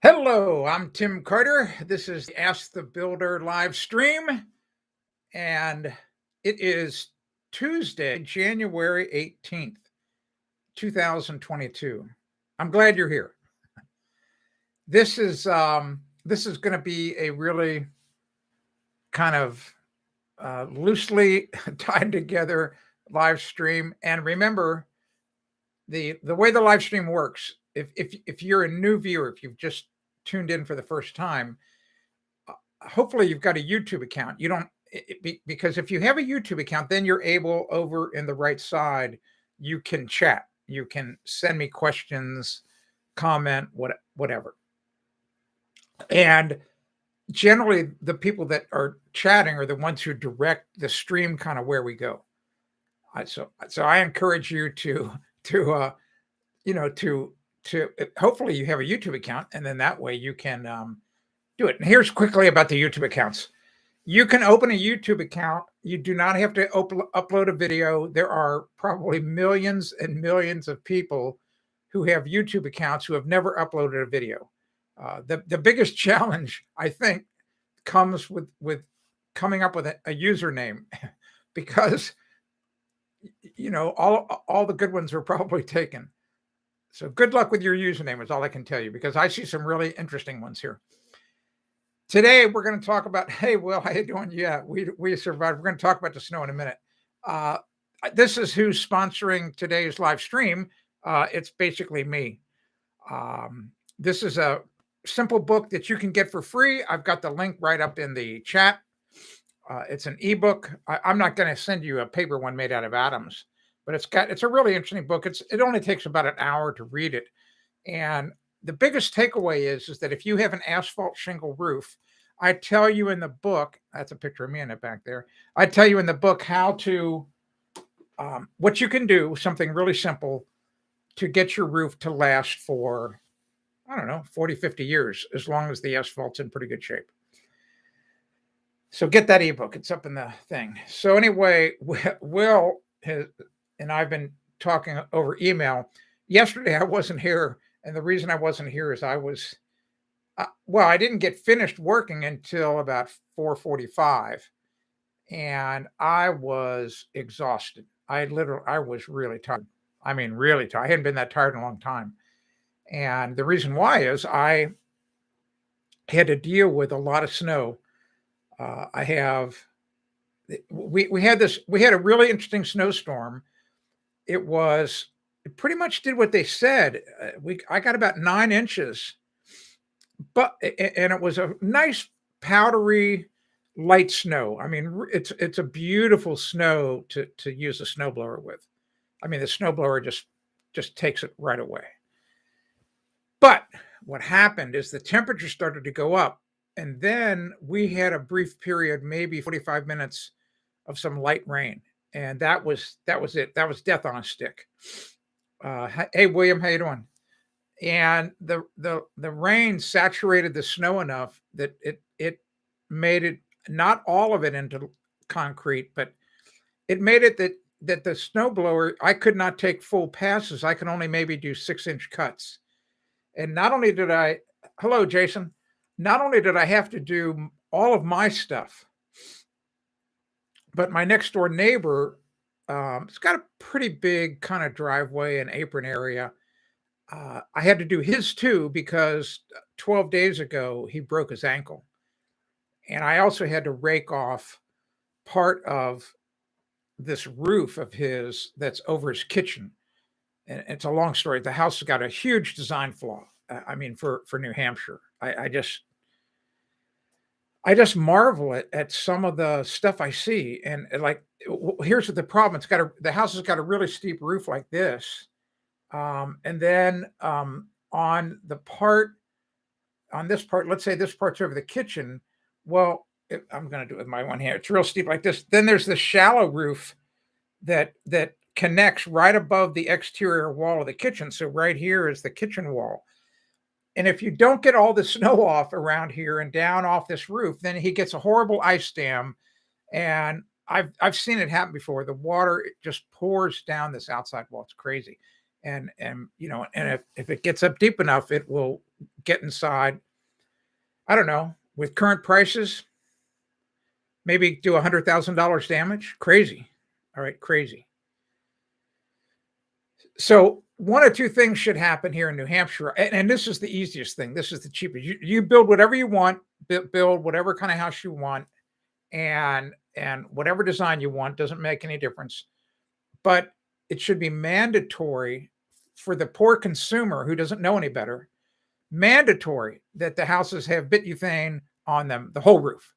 Hello, I'm Tim Carter. This is the Ask the Builder live stream, and it is Tuesday, January 18th, 2022. I'm glad you're here. This is going to be a really kind of loosely tied together live stream. And remember, the way the live stream works, if you're a new viewer, if you've just tuned in for the first time, hopefully you've got a YouTube account. You don't because if you have a YouTube account, then you're able over in the right side, you can chat. You can send me questions, comment, whatever. And generally the people that are chatting are the ones who direct the stream kind of where we go. So I encourage you to hopefully you have a YouTube account, and then that way you can do it. And here's quickly about the YouTube accounts. You can open a YouTube account. You do not have to upload a video. There are probably millions and millions of people who have YouTube accounts who have never uploaded a video. The biggest challenge, I think, comes with coming up with a username because all the good ones are probably taken. So good luck with your username is all I can tell you, because I see some really interesting ones here. Today, we're going to talk about, hey, Will, how you doing? Yeah, we survived. We're going to talk about the snow in a minute. This is who's sponsoring today's live stream. It's basically me. This is a simple book that you can get for free. I've got the link right up in the chat. It's an ebook. I'm not going to send you a paper one made out of atoms, but it's a really interesting book. It only takes about an hour to read it. And the biggest takeaway is that if you have an asphalt shingle roof, I tell you in the book, that's a picture of me in it back there. I tell you in the book how to, what you can do, something really simple to get your roof to last for, 40, 50 years, as long as the asphalt's in pretty good shape. So get that ebook. It's up in the thing. So anyway, Will and I've been talking over email. Yesterday, I wasn't here. And the reason I wasn't here is I didn't get finished working until about 4:45, and I was exhausted. I was really tired. I mean, really tired. I hadn't been that tired in a long time. And the reason why is I had to deal with a lot of snow. We had a really interesting snowstorm. It pretty much did what they said. I got about 9 inches, and it was a nice powdery light snow. I mean, it's a beautiful snow to use a snowblower with. I mean, the snowblower just takes it right away. But what happened is the temperature started to go up, and then we had a brief period, maybe 45 minutes of some light rain, and that was it. That was death on a stick. Hey, William, how you doing? And the rain saturated the snow enough that it made it, not all of it into concrete, but it made it that the snowblower, I could not take full passes. I could only maybe do 6-inch cuts. And not only did hello, Jason, not only did I have to do all of my stuff, but my next door neighbor, it's got a pretty big kind of driveway and apron area. I had to do his too, because 12 days ago he broke his ankle. And I also had to rake off part of this roof of his that's over his kitchen. And it's a long story. The house has got a huge design flaw. I mean, for New Hampshire, I just marvel at some of the stuff I see. And like, here's the problem. The house has got a really steep roof like this. And then on this part, let's say this part's over the kitchen. Well, I'm going to do it with my one hand. It's real steep like this. Then there's the shallow roof that connects right above the exterior wall of the kitchen. So right here is the kitchen wall. And if you don't get all the snow off around here and down off this roof, then he gets a horrible ice dam. And I've seen it happen before. The water just pours down this outside wall. It's crazy. And if it gets up deep enough, it will get inside. I don't know, with current prices, maybe do $100,000 damage. Crazy. All right, crazy. So one or two things should happen here in New Hampshire, and this is the easiest thing. This is the cheapest. You build whatever you want, build whatever kind of house you want, and whatever design you want, doesn't make any difference. But it should be mandatory for the poor consumer who doesn't know any better, mandatory that the houses have butane on them, the whole roof.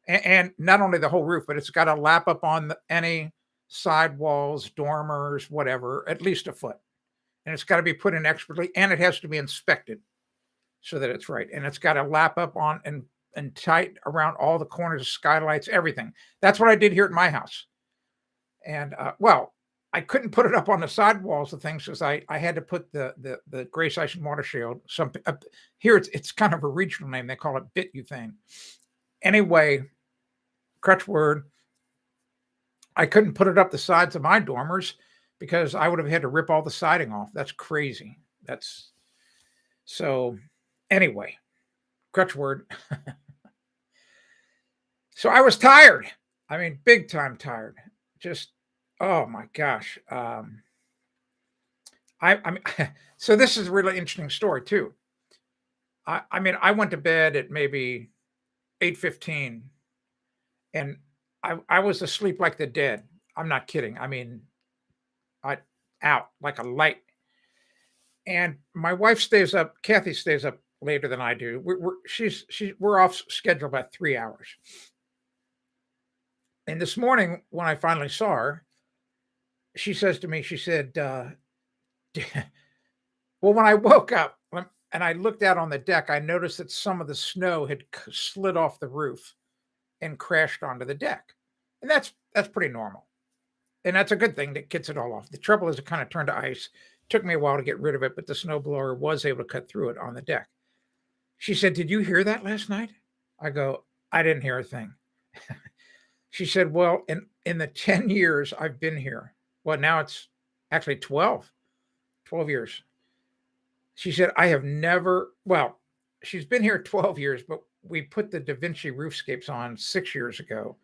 And not only the whole roof, but it's got to lap up on any side walls, dormers, whatever, at least a foot. And it's got to be put in expertly, and it has to be inspected so that it's right. And it's got to lap up on and tight around all the corners, skylights, everything. That's what I did here at my house. And well, I couldn't put it up on the side walls of things because I had to put the Grace Ice and Water Shield. Something here, it's kind of a regional name. They call it butane. Anyway, crutch word. I couldn't put it up the sides of my dormers because I would have had to rip all the siding off. That's crazy. That's so. Anyway, crutch word. So I was tired. I mean, big time tired. Just, oh my gosh. I mean, so this is a really interesting story too. I mean, I went to bed at maybe 8:15, and I was asleep like the dead. I'm not kidding. I mean, I out like a light. And my wife stays up. Kathy stays up later than I do. We're off schedule about 3 hours. And this morning, when I finally saw her, she says to me, she said, well, when I woke up and I looked out on the deck, I noticed that some of the snow had slid off the roof and crashed onto the deck. And that's pretty normal. And that's a good thing that gets it all off. The trouble is it kind of turned to ice. Took me a while to get rid of it, but the snowblower was able to cut through it on the deck. She said, "Did you hear that last night?" I go, "I didn't hear a thing." She said, "Well, in the 10 years I've been here," well, now it's actually 12 years. She said, "I have never," well, she's been here 12 years, but we put the Da Vinci roofscapes on 6 years ago.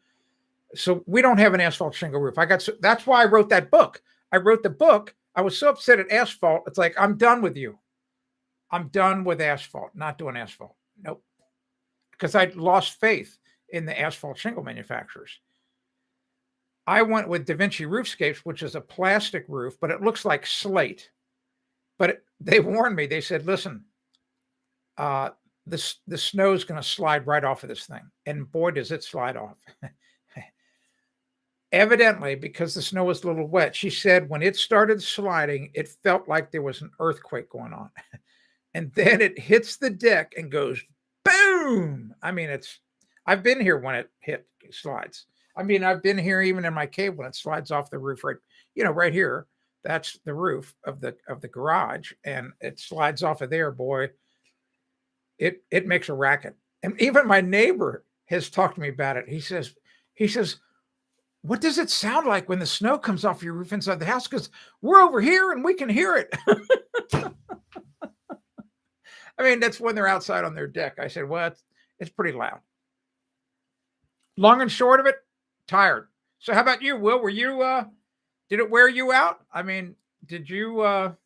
So we don't have an asphalt shingle roof. That's why I wrote that book. I wrote the book. I was so upset at asphalt. It's like, I'm done with you. I'm done with asphalt, not doing asphalt. Nope. Because I lost faith in the asphalt shingle manufacturers. I went with Da Vinci roofscapes, which is a plastic roof, but it looks like slate. But they warned me. They said, "Listen, the snow is going to slide right off of this thing." And boy, does it slide off. Evidently, because the snow was a little wet, she said when it started sliding, it felt like there was an earthquake going on. And then it hits the deck and goes boom. I mean, I've been here when it slides. I mean, I've been here even in my cave when it slides off the roof, right here. That's the roof of the garage, and it slides off of there, boy. It makes a racket. And even my neighbor has talked to me about it. He says, "What does it sound like when the snow comes off your roof inside the house? Because we're over here and we can hear it." I mean, that's when they're outside on their deck. I said, "Well, it's pretty loud." Long and short of it, tired. So how about you, Will? Were you did it wear you out? I mean, did you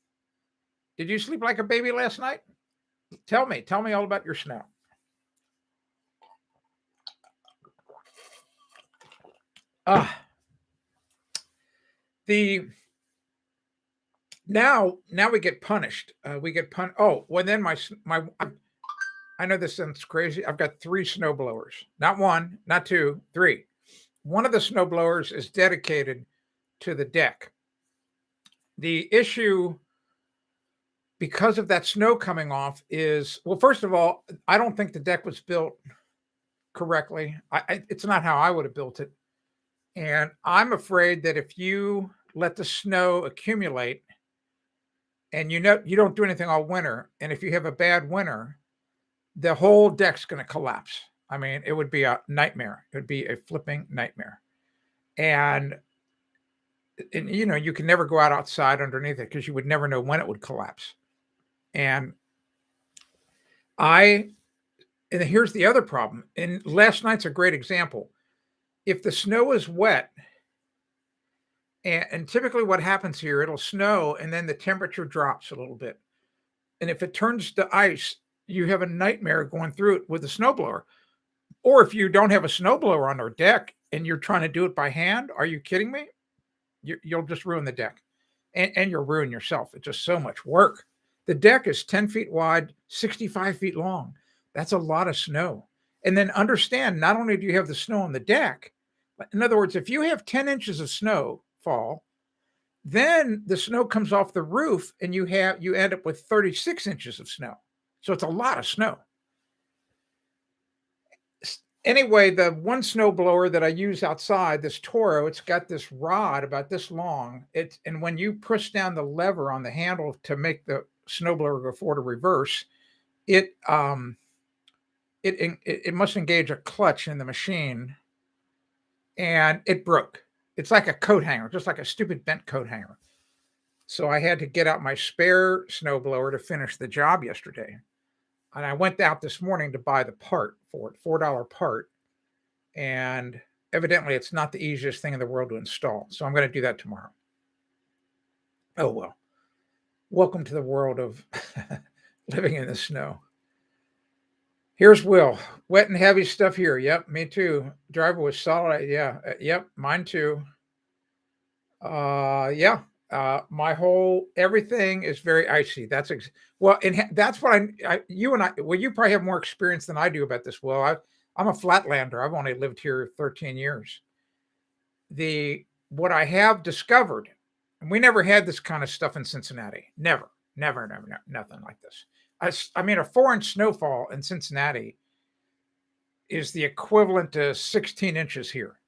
sleep like a baby last night? Tell me all about your snow. Now we get punished. We get punished. Oh, well, then I know this sounds crazy. I've got 3 snowblowers, not 1, not 2, 3. One of the snowblowers is dedicated to the deck. The issue, because of that snow coming off, is, well, first of all, I don't think the deck was built correctly. It's not how I would have built it. And I'm afraid that if you let the snow accumulate and you don't do anything all winter, and if you have a bad winter, the whole deck's going to collapse. I mean, it would be a nightmare. It would be a flipping nightmare. And you can never go outside underneath it because you would never know when it would collapse. And And here's the other problem. And last night's a great example. If the snow is wet, and typically what happens here, it'll snow and then the temperature drops a little bit. And if it turns to ice, you have a nightmare going through it with a snowblower. Or if you don't have a snowblower on our deck and you're trying to do it by hand, are you kidding me? You'll just ruin the deck, and you'll ruin yourself. It's just so much work. The deck is 10 feet wide, 65 feet long. That's a lot of snow. And then understand, not only do you have the snow on the deck, but in other words, if you have 10 inches of snow fall, then the snow comes off the roof and you end up with 36 inches of snow. So it's a lot of snow. Anyway, the one snowblower that I use outside, this Toro, it's got this rod about this long. And when you push down the lever on the handle to make the snowblower go forward or reverse, it must engage a clutch in the machine, and it broke. It's like a coat hanger, just like a stupid bent coat hanger. So I had to get out my spare snowblower to finish the job yesterday. And I went out this morning to buy the part for it, $4 part. And evidently it's not the easiest thing in the world to install. So I'm going to do that tomorrow. Oh, well. Welcome to the world of living in the snow. Here's Will. Wet and heavy stuff here. Yep, me too. Driver was solid. Yeah, yep, mine too. Yeah. My whole everything is very icy. That's that's what you probably have more experience than I do about this. Well, I'm a flatlander. I've only lived here 13 years. What I have discovered, and we never had this kind of stuff in Cincinnati. Never, nothing like this. I mean, a 4-inch snowfall in Cincinnati is the equivalent to 16 inches here.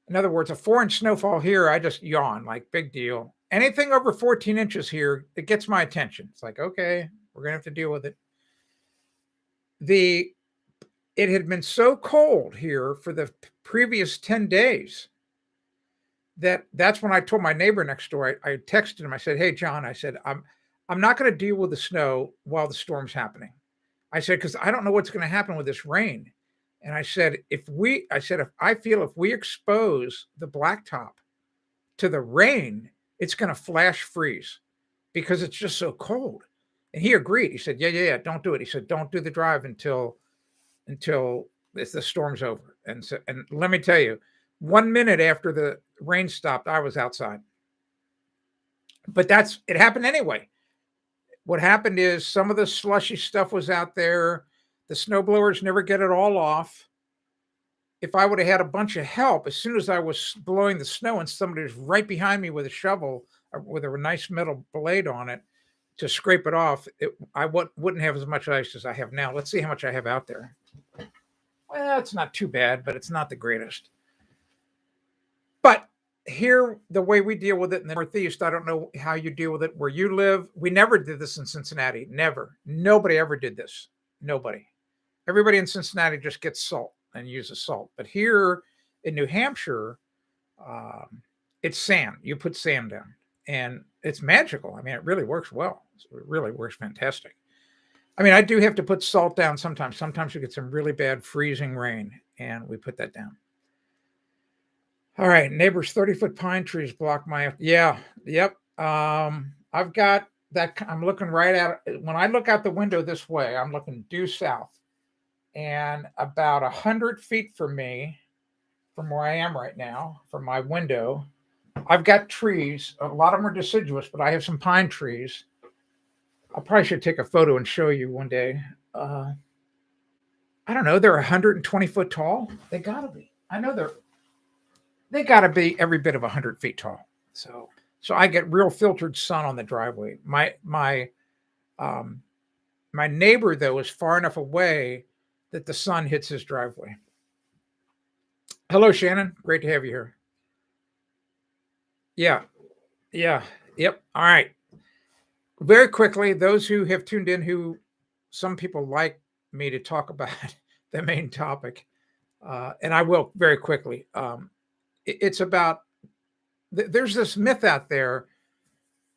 In other words, a 4-inch snowfall here, I just yawn, like, big deal. Anything over 14 inches here, it gets my attention. It's like, okay, we're going to have to deal with it. It had been so cold here for the previous 10 days that's when I told my neighbor next door, I texted him, I said, hey, John, I said, I'm not going to deal with the snow while the storm's happening. I said, because I don't know what's going to happen with this rain. And I said, if we expose the blacktop to the rain, it's going to flash freeze because it's just so cold. And he agreed. He said, yeah, don't do it. He said, don't do the drive until the storm's over. And let me tell you, 1 minute after the rain stopped, I was outside. But it happened anyway. What happened is some of the slushy stuff was out there. The snowblowers never get it all off. If I would have had a bunch of help, as soon as I was blowing the snow and somebody was right behind me with a shovel with a nice metal blade on it to scrape it off, I wouldn't have as much ice as I have now. Let's see how much I have out there. Well, it's not too bad, but it's not the greatest. But here, the way we deal with it in the Northeast, I don't know how you deal with it where you live. We never did this in Cincinnati. Never. Nobody ever did this. Nobody. Everybody in Cincinnati just gets salt and uses salt. But here in New Hampshire, it's sand. You put sand down, and it's magical. I mean, it really works well. It really works fantastic. I mean, I do have to put salt down sometimes. Sometimes we get some really bad freezing rain, and we put that down. All right, neighbor's 30-foot pine trees block my. Yeah, yep. I've got that. I'm looking right at it. When I look out the window this way, I'm looking due south, and about 100 feet from me, from where I am right now, from my window, I've got trees. A lot of them are deciduous, but I have some pine trees. I probably should take a photo and show you one day. I don't know. They're 120 foot tall. They gotta be. I know they gotta be every bit of 100 feet tall. So I get real filtered sun on the driveway. My neighbor though is far enough away that the sun hits his driveway. Hello, Shannon. Great to have you here. Yeah. Yep. All right. Very quickly, those who have tuned in, who some people like me to talk about the main topic, and I will very quickly. It's about, there's this myth out there,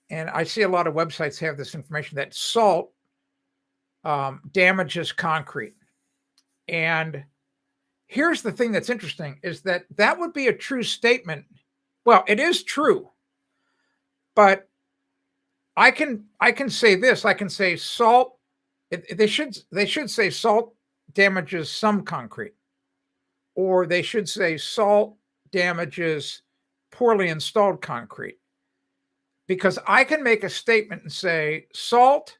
and I see a lot of websites have this information that salt damages concrete. And here's the thing that's interesting is that that would be a true statement. Well, it is true, but I can say this. I can say salt. They should say salt damages some concrete, or they should say salt damages poorly installed concrete. Because I can make a statement and say salt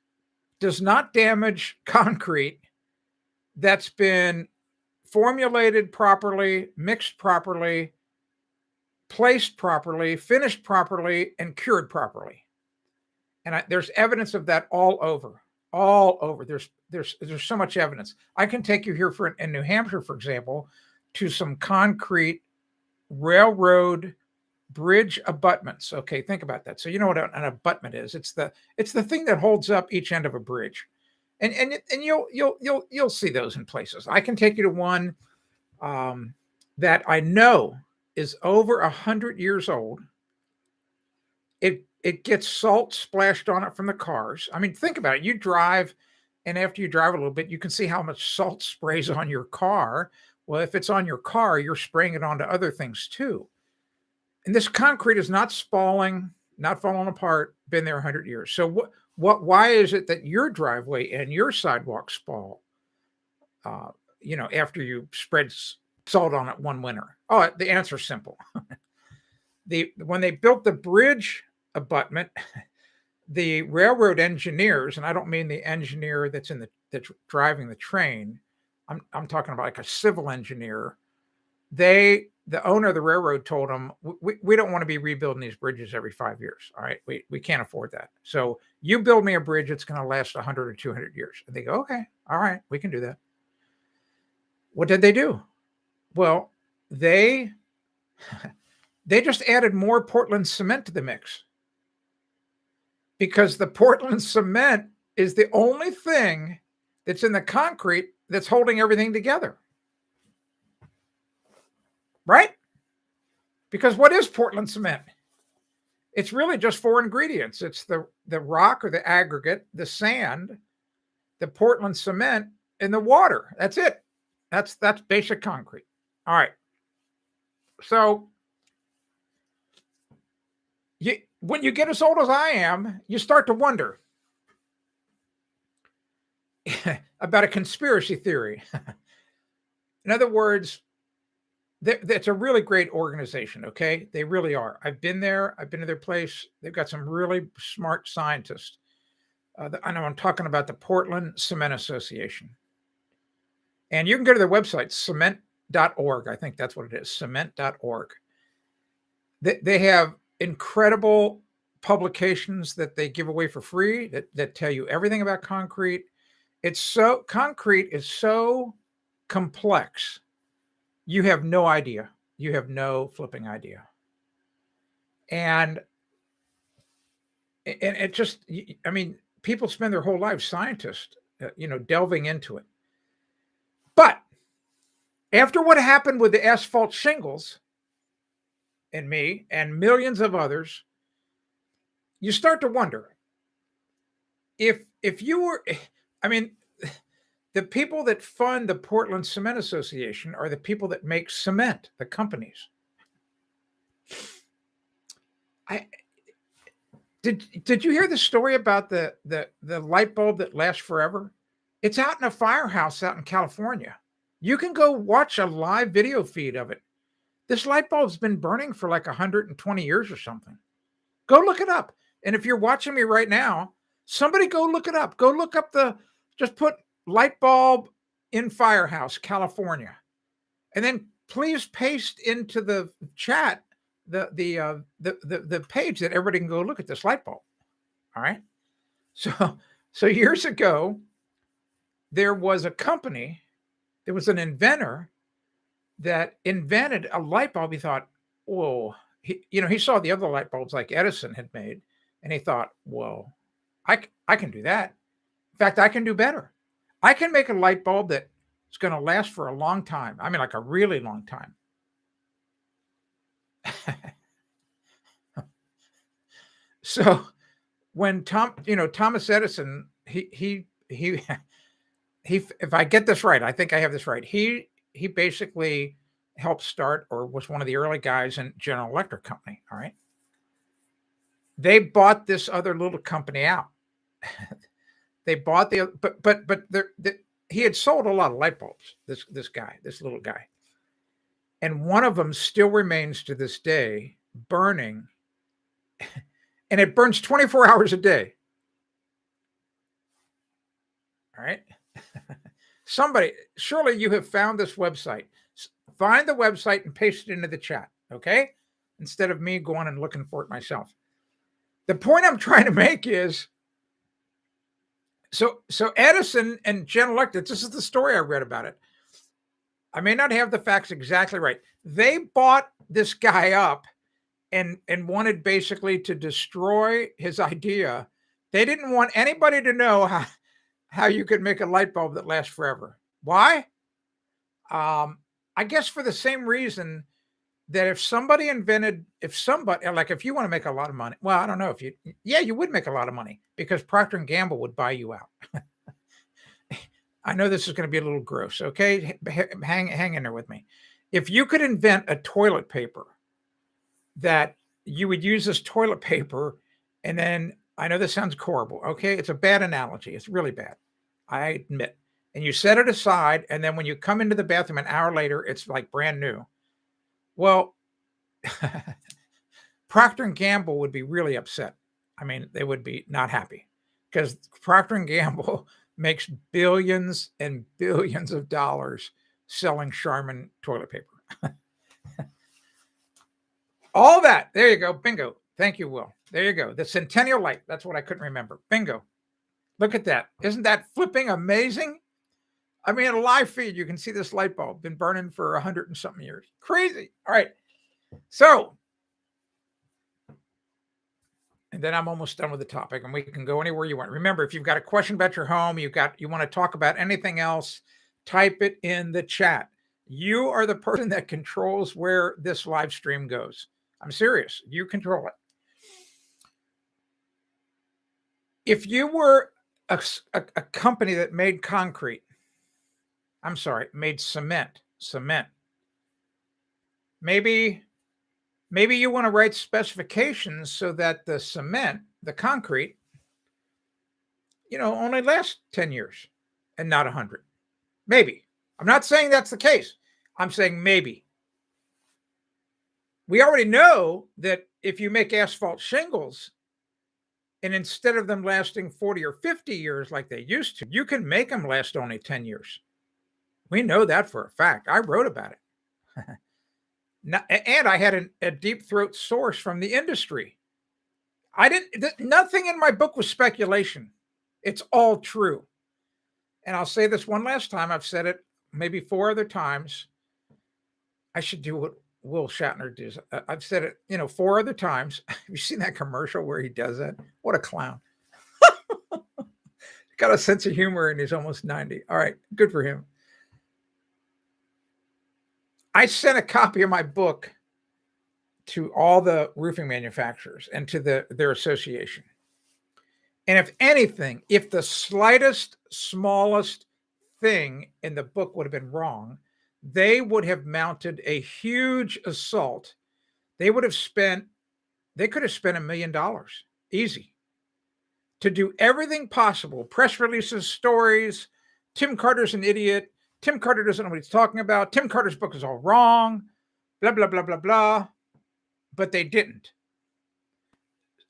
does not damage concrete that's been formulated properly, mixed properly, placed properly, finished properly, and cured properly. And there's evidence of that all over. There's so much evidence. I can take you here in New Hampshire, for example, to some concrete railroad bridge abutments. Okay, think about that. So you know what an abutment is? It's the thing that holds up each end of a bridge, and you'll see those in places. I can take you to one that I know is over 100 years old. It gets salt splashed on it from the cars. I mean, think about it. You drive, and after you drive a little bit, you can see how much salt sprays on your car. Well, if it's on your car, you're spraying it onto other things too. And this concrete is not spalling, not falling apart, been there 100 years. So why is it that your driveway and your sidewalk spall, after you spread salt on it one winter? Oh, the answer's simple. When they built the bridge abutment, the railroad engineers, and I don't mean the engineer that's driving the train, I'm talking about like a civil engineer. The owner of the railroad told them, we don't want to be rebuilding these bridges every 5 years. All right. We can't afford that. So you build me a bridge that's going to last 100 or 200 years. And they go, okay, all right, we can do that. What did they do? Well, they just added more Portland cement to the mix, because the Portland cement is the only thing that's in the concrete that's holding everything together. Right? Because what is Portland cement? It's really just 4 ingredients. It's the rock or the aggregate, the sand, the Portland cement, and the water. That's it. That's basic concrete. All right. So when you get as old as I am, you start to wonder about a conspiracy theory. In other words, that's a really great organization, okay? They really are. I've been there. I've been to their place. They've got some really smart scientists. I know I'm talking about the Portland Cement Association. And you can go to their website, cement.org. I think that's what it is, cement.org. They have incredible publications that they give away for free that tell you everything about concrete. Concrete is so complex. You have no idea. You have no flipping idea. And it just, I mean, people spend their whole lives, scientists, delving into it. But after what happened with the asphalt shingles and me and millions of others, you start to wonder if you were, I mean, the people that fund the Portland Cement Association are the people that make cement, the companies. Did you hear the story about the light bulb that lasts forever? It's out in a firehouse out in California. You can go watch a live video feed of it. This light bulb's been burning for like 120 years or something. Go look it up. And if you're watching me right now, somebody go look it up. Go look up just put light bulb in firehouse, California. And then please paste into the chat the page that everybody can go look at this light bulb. All right. So years ago, there was a company, there was an inventor that invented a light bulb. He thought, whoa, he saw the other light bulbs like Edison had made, and he thought, whoa, I can do that. In fact, I can do better. I can make a light bulb that is going to last for a long time. I mean, like a really long time. So when Thomas Edison, he he if I get this right, I think I have this right. He basically helped start or was one of the early guys in General Electric Company. All right. They bought this other little company out. They bought he had sold a lot of light bulbs. This little guy, and one of them still remains to this day burning, and it burns 24 hours a day. All right. Somebody, surely you have found this website. Find the website and paste it into the chat, okay? Instead of me going and looking for it myself. The point I'm trying to make is, so Edison and General Electric, this is the story I read about it. I may not have the facts exactly right. They bought this guy up and wanted basically to destroy his idea. They didn't want anybody to know how you could make a light bulb that lasts forever. Why? I guess for the same reason that if you want to make a lot of money, well, I don't know you would make a lot of money because Procter & Gamble would buy you out. I know this is going to be a little gross. Okay. Hang in there with me. If you could invent a toilet paper that you would use this toilet paper, and then I know this sounds horrible. Okay. It's a bad analogy. It's really bad. I admit. And you set it aside. And then when you come into the bathroom an hour later, it's like brand new. Well, Procter & Gamble would be really upset. I mean, they would be not happy because Procter & Gamble makes billions and billions of dollars selling Charmin toilet paper. All that. There you go. Bingo. Thank you, Will. There you go. The Centennial Light. That's what I couldn't remember. Bingo. Look at that. Isn't that flipping amazing? I mean, a live feed, you can see this light bulb been burning for 100 and something years. Crazy. All right. So, and then I'm almost done with the topic and we can go anywhere you want. Remember, if you've got a question about your home, you want to talk about anything else, type it in the chat. You are the person that controls where this live stream goes. I'm serious. You control it. If you were a company that made made cement. Maybe you want to write specifications so that the cement, the concrete, only lasts 10 years and not 100. Maybe. I'm not saying that's the case. I'm saying maybe. We already know that if you make asphalt shingles, and instead of them lasting 40 or 50 years like they used to, you can make them last only 10 years. We know that for a fact. I wrote about it. And I had a deep throat source from the industry. Nothing in my book was speculation. It's all true. And I'll say this one last time. I've said it maybe 4 other times. I should do what Will Shatner does. I've said it, 4 other times. Have you seen that commercial where he does that? What a clown. Got a sense of humor and he's almost 90. All right. Good for him. I sent a copy of my book to all the roofing manufacturers and to their association. And if anything, if the slightest, smallest thing in the book would have been wrong, they would have mounted a huge assault. They could have spent $1 million easy to do everything possible. Press releases, stories. Tim Carter's an idiot. Tim Carter doesn't know what he's talking about. Tim Carter's book is all wrong. Blah, blah, blah, blah, blah. But they didn't.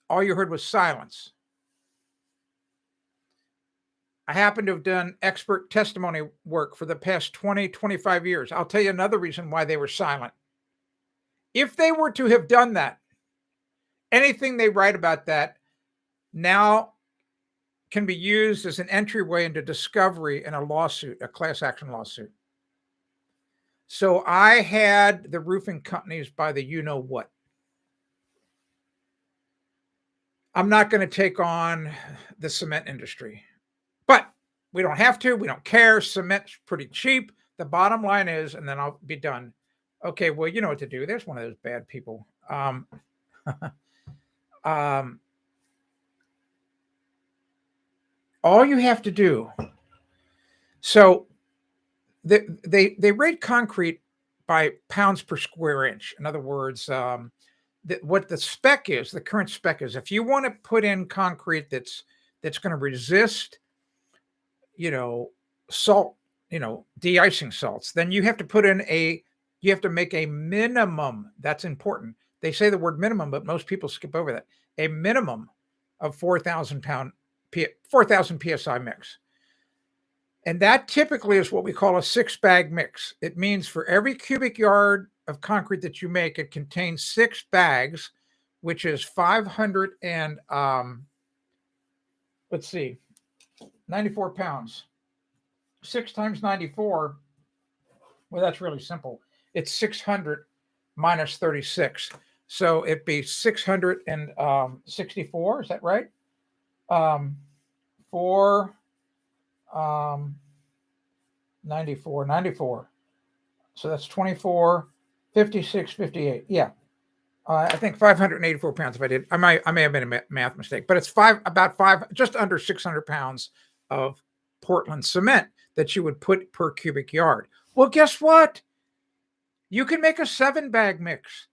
All you heard was silence. I happen to have done expert testimony work for the past 20, 25 years. I'll tell you another reason why they were silent. If they were to have done that, anything they write about that now can be used as an entryway into discovery in a lawsuit, a class action lawsuit. So I had the roofing companies by the you-know-what. I'm not going to take on the cement industry. But we don't have to. We don't care. Cement's pretty cheap. The bottom line is, and then I'll be done. Okay, well, you know what to do. There's one of those bad people. all you have to do. So they rate concrete by pounds per square inch. In other words, what the spec is, the current spec is, if you want to put in concrete that's going to resist, salt, de-icing salts, then you have to you have to make a minimum. That's important. They say the word minimum, but most people skip over that. A minimum of 4,000 psi mix. And that typically is what we call a 6-bag mix. It means for every cubic yard of concrete that you make, it contains 6 bags, which is 500 and, 94 pounds. 6 times 94, well, that's really simple. It's 600 minus 36. So it'd be 664, is that right? 94. So that's 24, 56, 58. Yeah. I think 584 pounds. If I did, I may have been a math mistake, but it's just under 600 pounds of Portland cement that you would put per cubic yard. Well, guess what? You can make a 7-bag mix.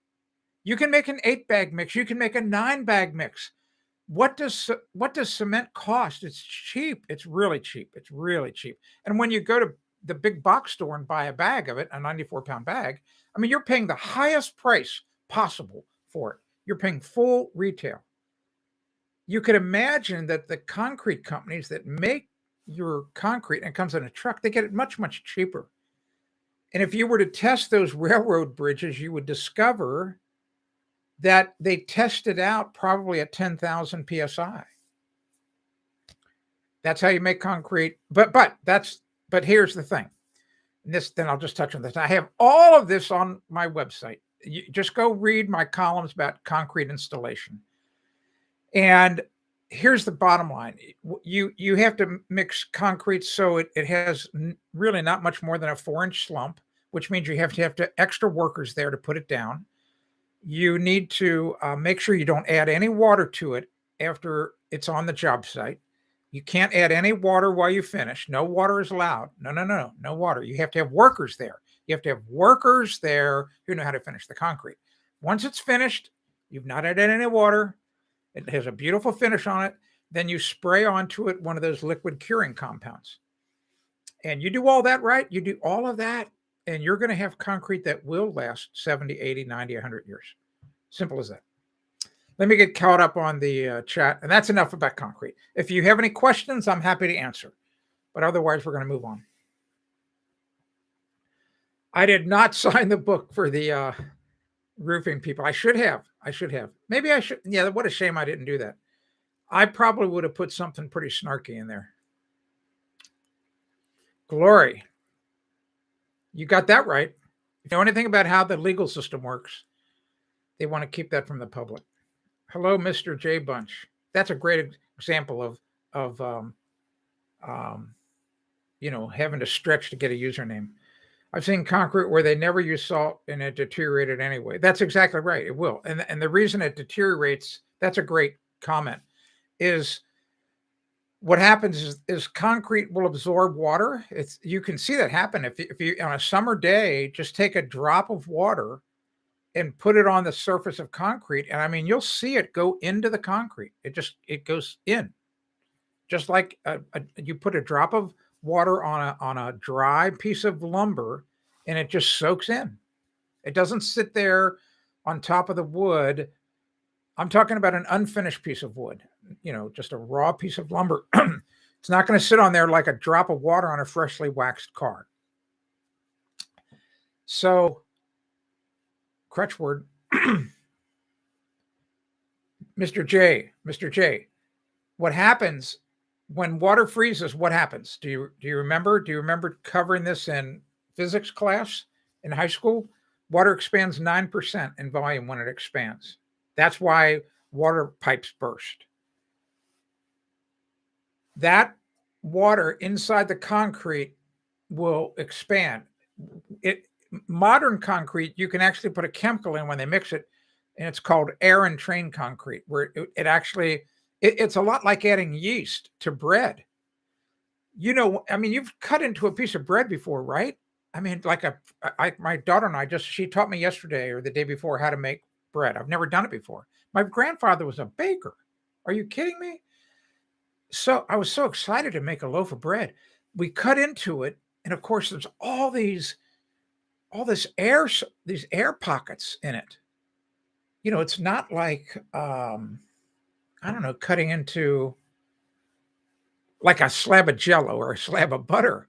You can make an 8-bag mix. You can make a 9-bag mix. What does cement cost? It's cheap. It's really cheap. It's really cheap. And when you go to the big box store and buy a bag of it, a 94-pound bag, I mean, you're paying the highest price possible for it. You're paying full retail. You could imagine that the concrete companies that make your concrete, and it comes in a truck, they get it much, much cheaper. And if you were to test those railroad bridges, you would discover that they tested out probably at 10,000 psi. That's how you make concrete. But here's the thing. And then I'll just touch on this. I have all of this on my website. You just go read my columns about concrete installation. And here's the bottom line. You have to mix concrete so it has really not much more than a 4-inch slump, which means you have to have extra workers there to put it down. You need to make sure you don't add any water to it after it's on the job site. You can't add any water while you finish. No water is allowed. No water. You have to have workers there. You have to have workers there who know how to finish the concrete. Once it's finished, you've not added any water. It has a beautiful finish on it. Then you spray onto it one of those liquid curing compounds. And you do all that right. You do all of that, and you're going to have concrete that will last 70, 80, 90, 100 years. Simple as that. Let me get caught up on the chat. And that's enough about concrete. If you have any questions, I'm happy to answer. But otherwise, we're going to move on. I did not sign the book for the roofing people. I should have. Maybe I should. Yeah, what a shame I didn't do that. I probably would have put something pretty snarky in there. Glory. You got that right. If you know anything about how the legal system works, they want to keep that from the public. Hello, Mr. J Bunch. That's a great example of having to stretch to get a username. I've seen concrete where they never use salt and it deteriorated anyway. That's exactly right. It will. And the reason it deteriorates, that's a great comment, is what happens is concrete will absorb water. You can see that happen. If you on a summer day, just take a drop of water and put it on the surface of concrete. And I mean, you'll see it go into the concrete. It goes in. Just like you put a drop of water on a dry piece of lumber and it just soaks in. It doesn't sit there on top of the wood. I'm talking about an unfinished piece of wood, just a raw piece of lumber. It's not going to sit on there like a drop of water on a freshly waxed car. So, crutch word, Mr. J, what happens when water freezes? What happens? Do you remember? Do you remember covering this in physics class in high school? Water expands 9% in volume when it expands. That's why water pipes burst. That water inside the concrete will expand. Modern concrete, you can actually put a chemical in when they mix it, and it's called air and train concrete, where it's a lot like adding yeast to bread. I mean, you've cut into a piece of bread before, right? I mean, like my daughter and I she taught me yesterday or the day before how to make bread. I've never done it before. My grandfather was a baker. Are you kidding me? So I was so excited to make a loaf of bread. We cut into it, and of course, there's all this these air pockets in it. It's not like I don't know, cutting into like a slab of Jello or a slab of butter.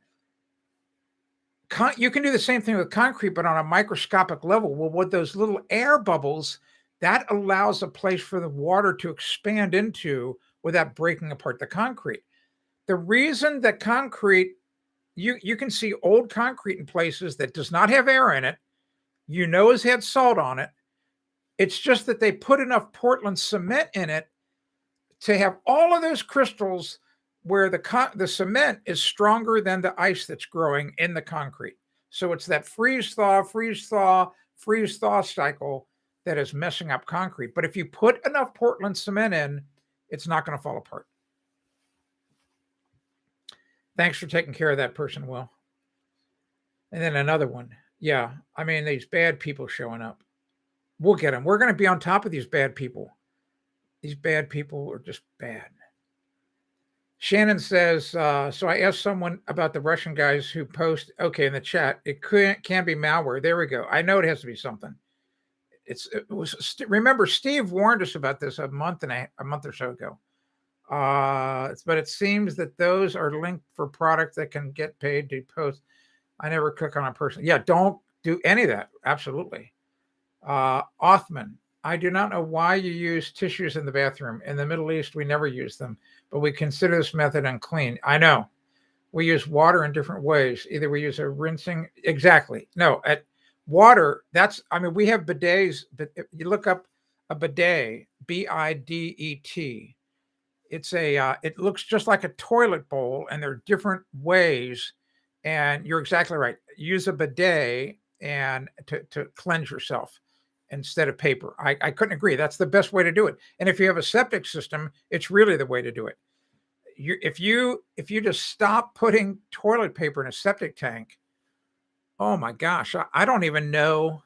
You can do the same thing with concrete, but on a microscopic level. Well, with those little air bubbles, that allows a place for the water to expand into without breaking apart the concrete. The reason that concrete, you can see old concrete in places that does not have air in it, has had salt on it. It's just that they put enough Portland cement in it to have all of those crystals where the cement is stronger than the ice that's growing in the concrete. So it's that freeze-thaw, freeze-thaw, freeze-thaw cycle that is messing up concrete. But if you put enough Portland cement in, it's not going to fall apart. Thanks for taking care of that person, Will. And then another one. Yeah, I mean, these bad people showing up. We'll get them. We're going to be on top of these bad people. These bad people are just bad. Shannon says, so I asked someone about the Russian guys who post, okay, in the chat, it can be malware. There we go. I know it has to be something. Remember, Steve warned us about this a month or so ago. But it seems that those are linked for product that can get paid to post. I never click on a person. Yeah, don't do any of that. Absolutely. Othman, I do not know why you use tissues in the bathroom. In the Middle East, we never use them, but we consider this method unclean. I know. We use water in different ways. Either we use a rinsing. Exactly. No, at water, we have bidets, but if you look up a bidet, bidet. It looks just like a toilet bowl, and there are different ways. And you're exactly right. Use a bidet and to cleanse yourself instead of paper. I couldn't agree. That's the best way to do it. And if you have a septic system, it's really the way to do it. If you just stop putting toilet paper in a septic tank, oh my gosh, I don't even know.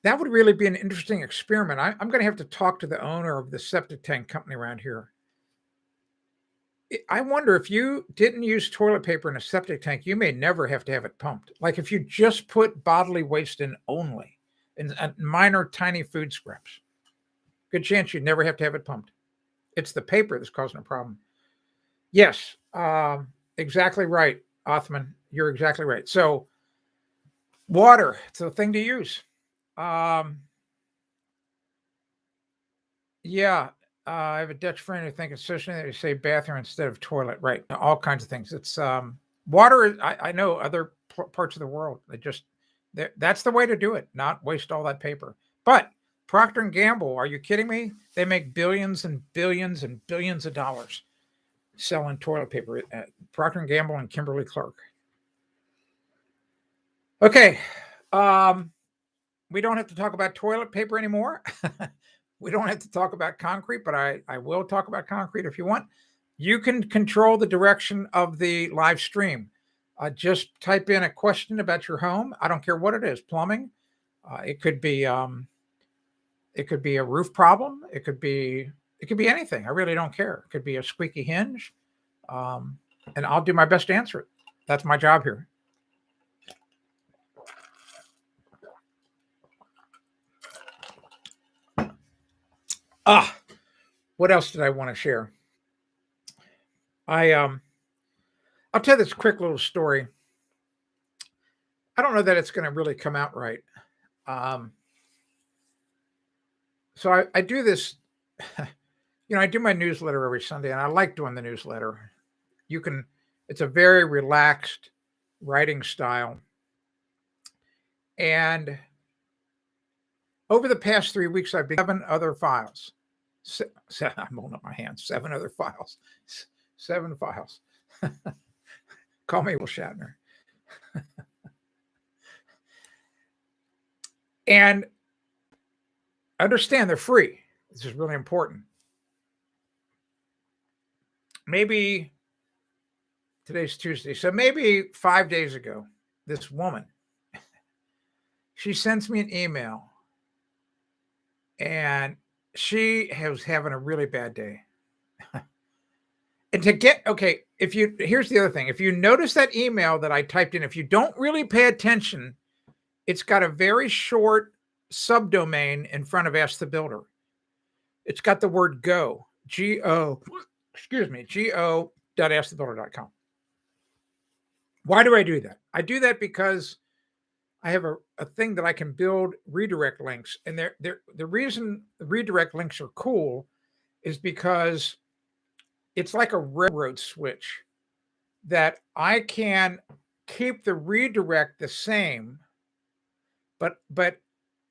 That would really be an interesting experiment. I'm going to have to talk to the owner of the septic tank company around here. I wonder if you didn't use toilet paper in a septic tank, you may never have to have it pumped. Like if you just put bodily waste in only, and minor tiny food scraps, good chance you'd never have to have it pumped. It's the paper that's causing a problem. Yes, exactly right, Othman. You're exactly right. So water, it's a thing to use. Yeah, I have a Dutch friend who thinks it's so that you say bathroom instead of toilet. Right, all kinds of things. It's water. I know other parts of the world. That's the way to do it. Not waste all that paper. But Procter and Gamble, are you kidding me? They make billions and billions and billions of dollars selling toilet paper. Procter and Gamble and Kimberly-Clark. Okay, we don't have to talk about toilet paper anymore. We don't have to talk about concrete, but I will talk about concrete if you want. You can control the direction of the live stream. Just type in a question about your home. I don't care what it is. Plumbing. It could be a roof problem. It could be anything. I really don't care. It could be a squeaky hinge. And I'll do my best to answer it. That's my job here. What else did I want to share? I'll tell this quick little story. I don't know that it's going to really come out right. So I do this, I do my newsletter every Sunday, and I like doing the newsletter. It's a very relaxed writing style. And over the past 3 weeks, I've been 7 other files. I'm holding up my hands. 7 other files. 7 files. Call me Will Shatner. And understand they're free. This is really important. Maybe Today's Tuesday. So maybe 5 days ago, this woman, she sends me an email and she was having a really bad day. And here's the other thing. If you notice that email that I typed in, if you don't really pay attention, it's got a very short subdomain in front of Ask the Builder. It's got the word go, go.askthebuilder.com. Why do I do that? I do that because I have a thing that I can build redirect links. And the reason redirect links are cool is because it's like a railroad switch that I can keep the redirect the same, but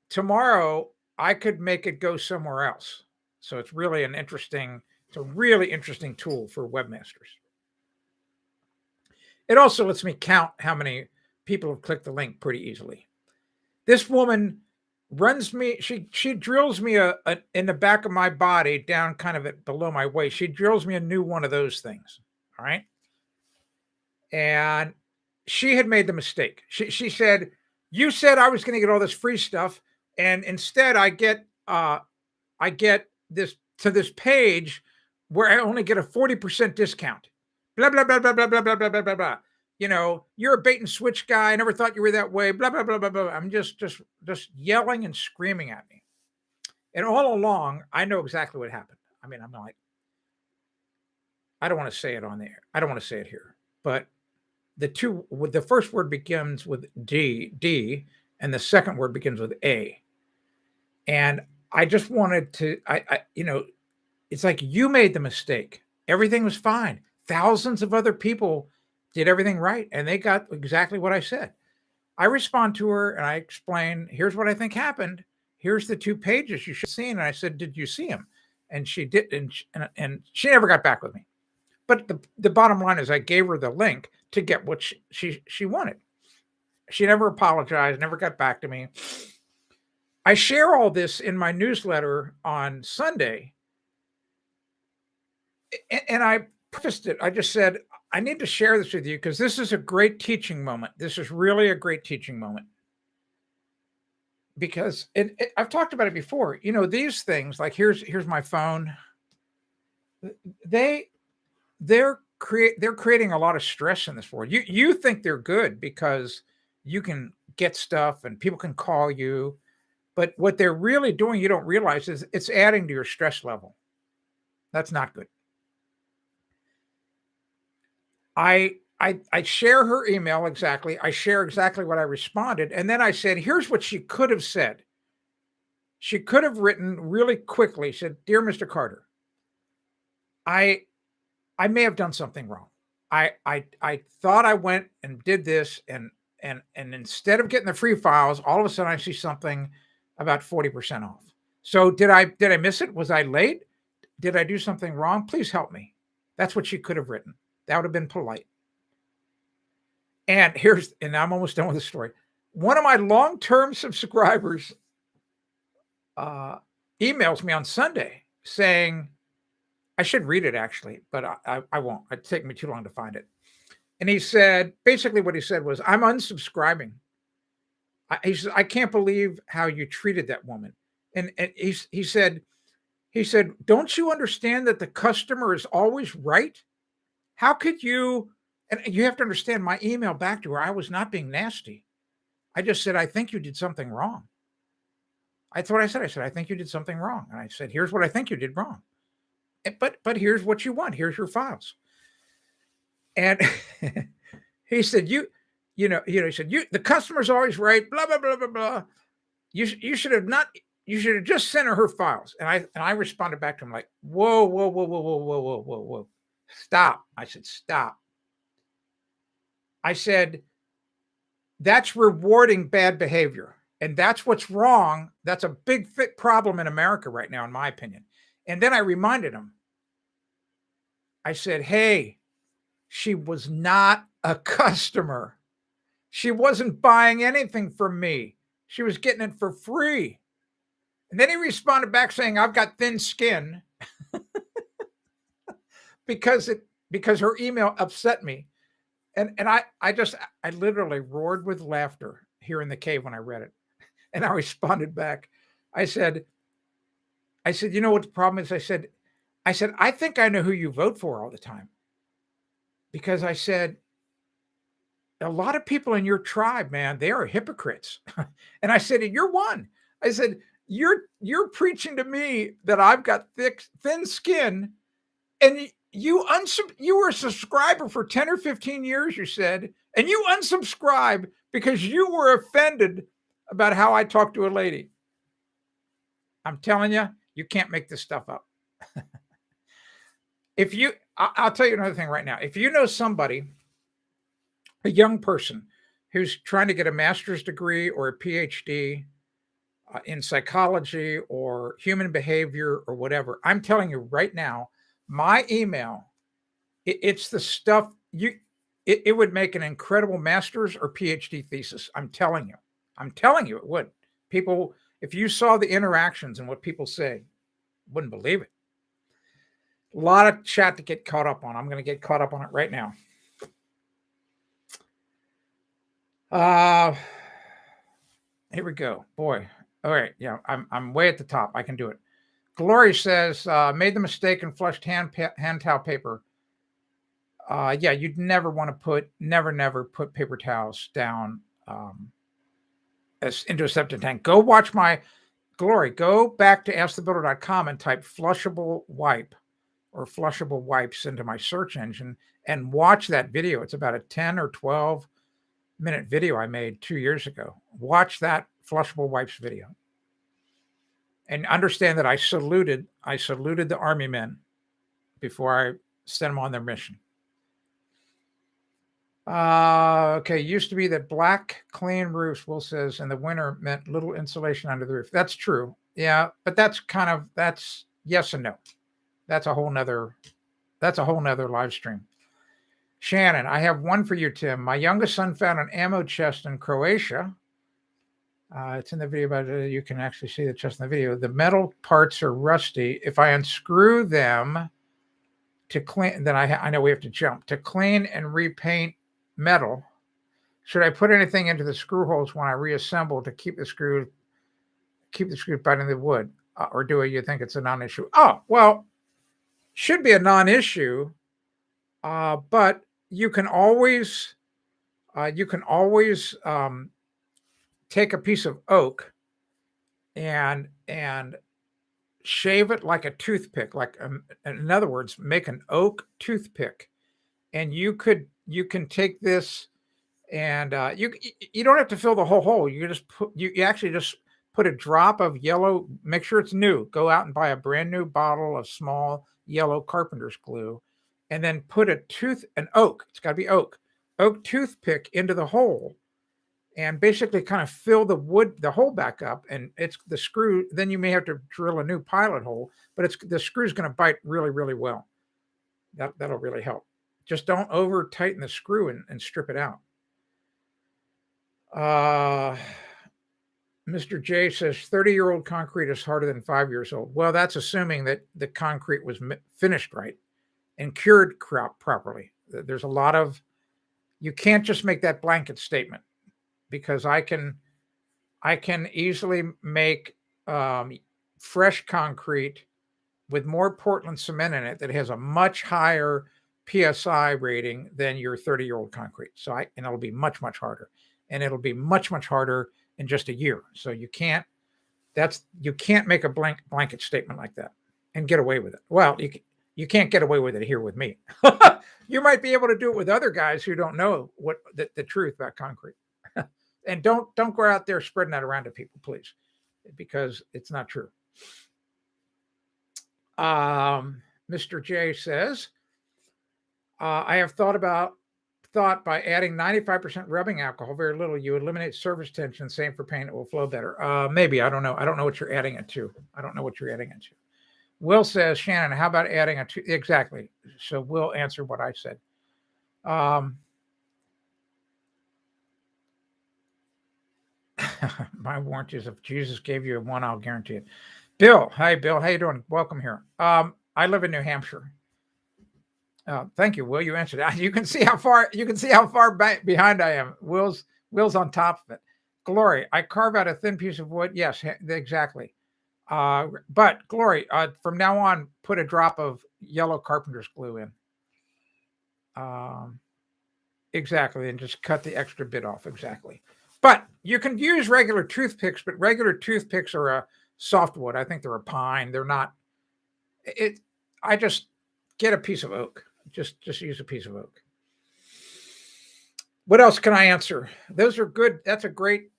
tomorrow I could make it go somewhere else. So it's a really interesting tool for webmasters. It also lets me count how many people have clicked the link pretty easily. This woman runs me, she drills me in the back of my body down kind of below my waist. She drills me a new one of those things. All right. And she had made the mistake. She said, you said I was going to get all this free stuff. And instead I get this to this page where I only get a 40% discount. Blah, blah, blah, blah, blah, blah, blah, blah, blah, blah, blah. You know, you're a bait and switch guy. I never thought you were that way. Blah, blah, blah, blah, blah. I'm just yelling and screaming at me. And all along, I know exactly what happened. I mean, I'm like, I don't want to say it on the air. I don't want to say it here. But the first word begins with D, and the second word begins with A. And I just wanted to, it's like you made the mistake. Everything was fine. Thousands of other people did everything right, and they got exactly what I said. I respond to her and I explain, here's what I think happened. Here's the 2 pages you should have seen. And I said, did you see them? And she did, and she never got back with me. But the bottom line is I gave her the link to get what she wanted. She never apologized, never got back to me. I share all this in my newsletter on Sunday. And I prefaced it. I just said, I need to share this with you because this is a great teaching moment. This is really a great teaching moment. Because I've talked about it before. You know, these things, like here's my phone. They're creating a lot of stress in this world. You think they're good because you can get stuff and people can call you, but what they're really doing, you don't realize, is it's adding to your stress level. That's not good. I share her email exactly. I share exactly what I responded. And then I said, here's what she could have said. She could have written really quickly, said, Dear Mr. Carter, I may have done something wrong. I thought I went and did this and instead of getting the free files, all of a sudden I see something about 40% off. So did I miss it? Was I late? Did I do something wrong? Please help me. That's what she could have written. That would have been polite. And I'm almost done with the story. One of my long-term subscribers emails me on Sunday saying, I should read it actually, but I won't. It'd take me too long to find it. And he said, basically what he said was, I'm unsubscribing. He said, I can't believe how you treated that woman. And he said, don't you understand that the customer is always right? How could you, and you have to understand my email back to her, I was not being nasty. I just said, I think you did something wrong. That's what I said. I said, I think you did something wrong. And I said, here's what I think you did wrong. But here's what you want. Here's your files. And he said, he said, the customer's always right, blah, blah, blah, blah, blah. You should have just sent her files. And I responded back to him like, whoa, whoa, whoa, whoa, whoa, whoa, whoa, whoa, whoa. Stop. I said, stop. I said, that's rewarding bad behavior. And that's what's wrong. That's a big problem in America right now, in my opinion. And then I reminded him. I said, hey, she was not a customer. She wasn't buying anything from me. She was getting it for free. And then he responded back saying, I've got thin skin because her email upset me. And I literally roared with laughter here in the cave when I read it. And I responded back. I said, you know what the problem is? I think I know who you vote for all the time. Because I said, a lot of people in your tribe, man, they are hypocrites. And I said, and you're one. I said, you're preaching to me that I've got thin skin, and you were a subscriber for 10 or 15 years, you said, and you unsubscribe because you were offended about how I talked to a lady. I'm telling you, you can't make this stuff up. I'll tell you another thing right now. If you know somebody, a young person who's trying to get a master's degree or a PhD in psychology or human behavior or whatever, I'm telling you right now, my email, it's the stuff it would make an incredible master's or PhD thesis. I'm telling you it would. People, if you saw the interactions and what people say, wouldn't believe it. A lot of chat to get caught up on. I'm going to get caught up on it right now. Here we go. Boy. All right. Yeah, I'm way at the top. I can do it. Glory says, made the mistake and flushed hand towel paper. Yeah, you'd never want to never put paper towels down into a septic tank. Go watch my Glory. Go back to askthebuilder.com and type flushable wipe or flushable wipes into my search engine and watch that video. It's about a 10 or 12 minute video I made 2 years ago. Watch that flushable wipes video and understand that I saluted the Army men before I sent them on their mission. Okay. Used to be that black, clean roofs, Will says, in the winter meant little insulation under the roof. That's true. Yeah. But that's yes and no. That's a whole nother live stream. Shannon, I have one for you, Tim. My youngest son found an ammo chest in Croatia. It's in the video, but you can actually see the chest in the video. The metal parts are rusty. If I unscrew them to clean, then I know we have to jump to clean and repaint metal. Should I put anything into the screw holes when I reassemble to keep the screws biting the wood, or do you think it's a non-issue? Oh, well, should be a non-issue, but you can always take a piece of oak and shave it like a toothpick, in other words, make an oak toothpick, and you can take this and you don't have to fill the whole hole. You actually just put a drop of yellow, make sure it's new. Go out and buy a brand new bottle of small yellow carpenter's glue, and then put an oak, it's got to be oak toothpick into the hole, and basically kind of fill the hole back up, and it's the screw. Then you may have to drill a new pilot hole, but the screw's going to bite really, really well. That'll really help. Just don't over tighten the screw and strip it out. Mr. J says 30-year-old concrete is harder than 5 years old. Well, that's assuming that the concrete was finished right and cured properly. There's a lot of, you can't just make that blanket statement, because I can easily make fresh concrete with more Portland cement in it that has a much higher PSI rating than your 30-year-old concrete. And it'll be much, much harder. And it'll be much, much harder in just a year. So you can't make a blanket statement like that and get away with it. Well, you can't get away with it here with me. You might be able to do it with other guys who don't know what the truth about concrete. And don't go out there spreading that around to people, please, because it's not true. Mr. J says, I have thought by adding 95% rubbing alcohol, very little, you eliminate surface tension. Same for paint, it will flow better. Maybe, I don't know. I don't know what you're adding it to. Will says, Shannon, how about adding exactly. So Will answer what I said. My warranty is if Jesus gave you one, I'll guarantee it. Bill, hi Bill, how you doing? Welcome here. I live in New Hampshire, Thank you, Will. You answered it. You can see how far behind I am. Will's on top of it. Glory, I carve out a thin piece of wood. Yes, exactly. But Glory, from now on, put a drop of yellow carpenter's glue in. Exactly, and just cut the extra bit off. Exactly. But you can use regular toothpicks, but regular toothpicks are a softwood. I think they're a pine. They're not. I just get a piece of oak. Just use a piece of oak. What else can I answer? Those are good. That's a great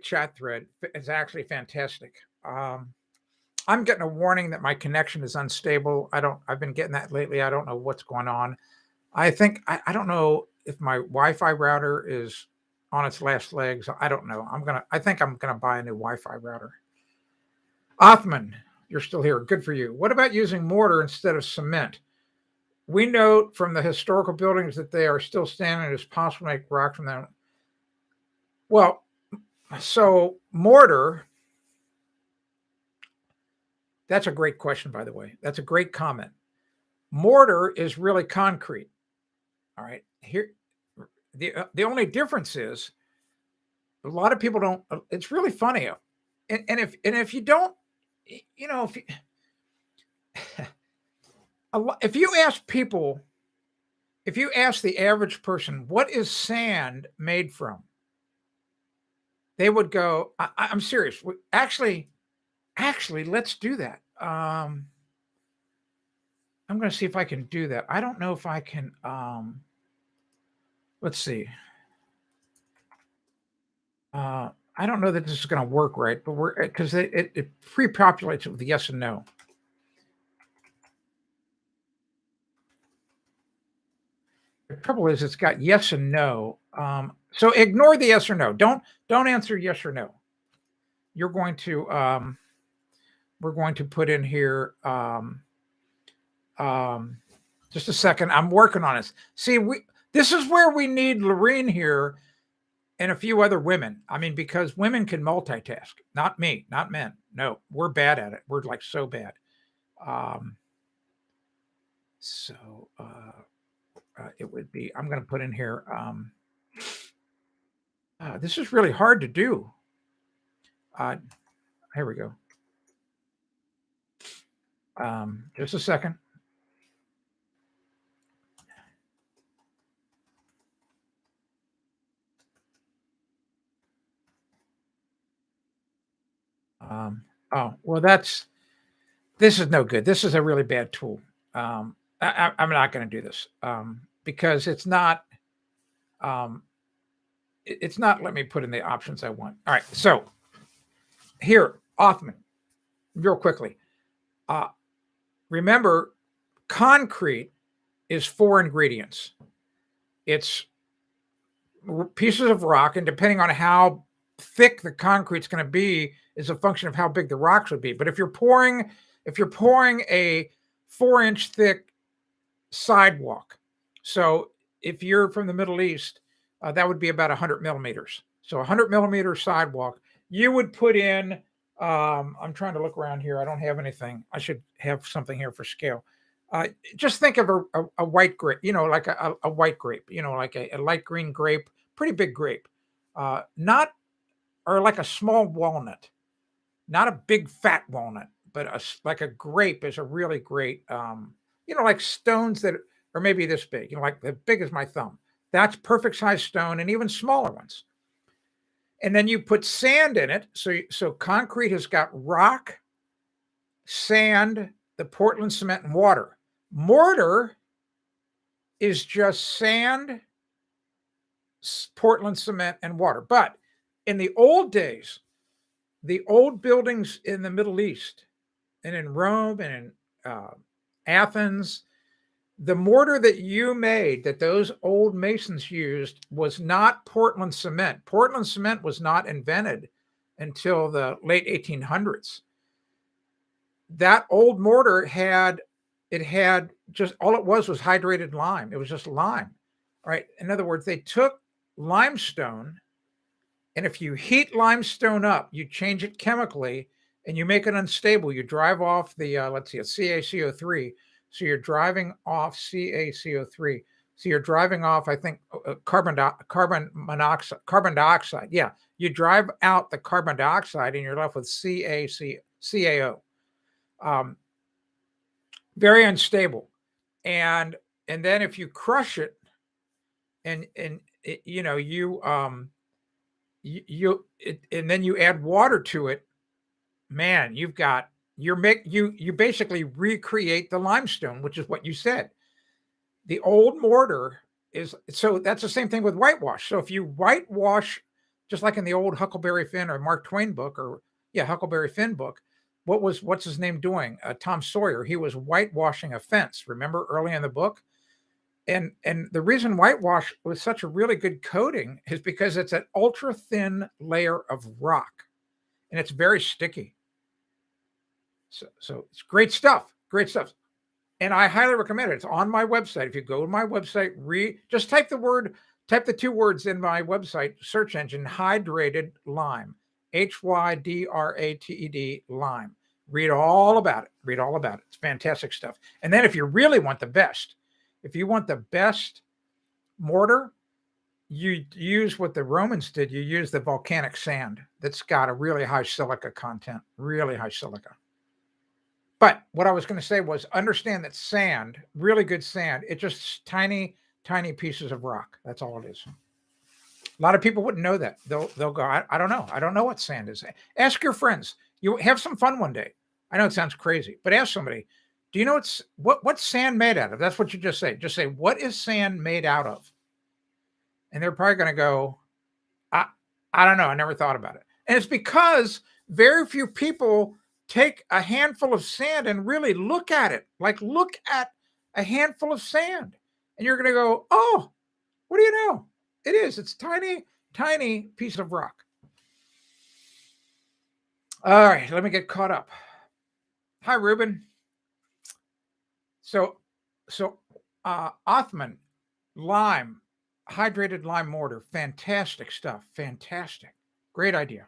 chat thread. It's actually fantastic. I'm getting a warning that my connection is unstable. I've been getting that lately. I don't know what's going on. I think I don't know if my Wi-Fi router is on its last legs. I don't know. I think I'm gonna buy a new Wi-Fi router. Othman, you're still here. Good for you. What about using mortar instead of cement? We note from the historical buildings that they are still standing. It is possible to make rock from them. Well, so mortar, that's a great question, by the way. That's a great comment. Mortar is really concrete. All right. Here, the only difference is a lot of people don't. It's really funny, and if you don't, you know, if you ask people, if you ask the average person, what is sand made from? They would go, I'm serious. Actually, let's do that. I'm going to see if I can do that. I don't know if I can. Let's see. I don't know that this is going to work right, but because it pre-populates it with yes and no. The trouble is, it's got yes and no. So ignore the yes or no. Don't answer yes or no. You're going to we're going to put in here just a second. I'm working on this. See, this is where we need Lorene here and a few other women. I mean, because women can multitask. Not me, not men. No, we're bad at it. We're like so bad. It would be, I'm going to put in here, this is really hard to do. Here we go. Just a second. Oh, well, this is no good. This is a really bad tool. I'm not going to do this because it's not let me put in the options I want. All right. So here, Othman, real quickly. Remember, concrete is 4 ingredients. It's pieces of rock, and depending on how thick the concrete's going to be is a function of how big the rocks would be. But if you're pouring a 4-inch thick sidewalk, so if you're from the Middle East, that would be about 100 millimeters. So 100 millimeter sidewalk, you would put in. I'm trying to look around here. I don't have anything. I should have something here for scale. Just think of a white grape, like a white grape, like a light green grape, pretty big grape, or like a small walnut, not a big fat walnut, but like a grape is a really great, like stones that are maybe this big, like as big as my thumb. That's perfect size stone, and even smaller ones. And then you put sand in it. So concrete has got rock, sand, the Portland cement, and water. Mortar is just sand, Portland cement, and water. But in the old days, the old buildings in the Middle East and in Rome and in Athens, the mortar that you made, that those old masons used, was not Portland cement. Portland cement was not invented until the late 1800s. That old mortar had just, all it was hydrated lime. It was just lime. All right. In other words, they took limestone, and if you heat limestone up, you change it chemically and you make it unstable. You drive off the, let's see, a CaCO3. So you're driving off CaCO3. So you're driving off, I think, carbon dioxide. Yeah, you drive out the carbon dioxide and you're left with CaO. Very unstable. And then if you crush it and it, and then you add water to it, man, you basically recreate the limestone, which is what you said. The old mortar so that's the same thing with whitewash. So if you whitewash, just like in the old Huckleberry Finn or Mark Twain book, Huckleberry Finn book, what's his name doing? Tom Sawyer. He was whitewashing a fence. Remember early in the book? And the reason whitewash was such a really good coating is because it's an ultra thin layer of rock, and it's very sticky. So it's great stuff. Great stuff. And I highly recommend it. It's on my website. If you go to my website, just type the 2 words in my website search engine, hydrated lime, HYDRATED lime. Read all about it. It's fantastic stuff. And then if you really want the best, if you want the best mortar, you use what the Romans did. You use the volcanic sand that's got a really high silica content, really high silica. But what I was going to say was understand that sand, really good sand, it's just tiny, tiny pieces of rock. That's all it is. A lot of people wouldn't know that. They'll go, I don't know. I don't know what sand is. Ask your friends. You have some fun one day. I know it sounds crazy, but ask somebody, do you know what's sand made out of? That's what you just say. Just say, what is sand made out of? And they're probably going to go, I don't know. I never thought about it. And it's because very few people take a handful of sand and really look at it. Like, look at a handful of sand. And you're going to go, oh, what do you know? It's tiny, tiny piece of rock. All right, let me get caught up. Hi, Ruben. So Othman, lime, hydrated lime mortar, fantastic stuff. Fantastic. Great idea.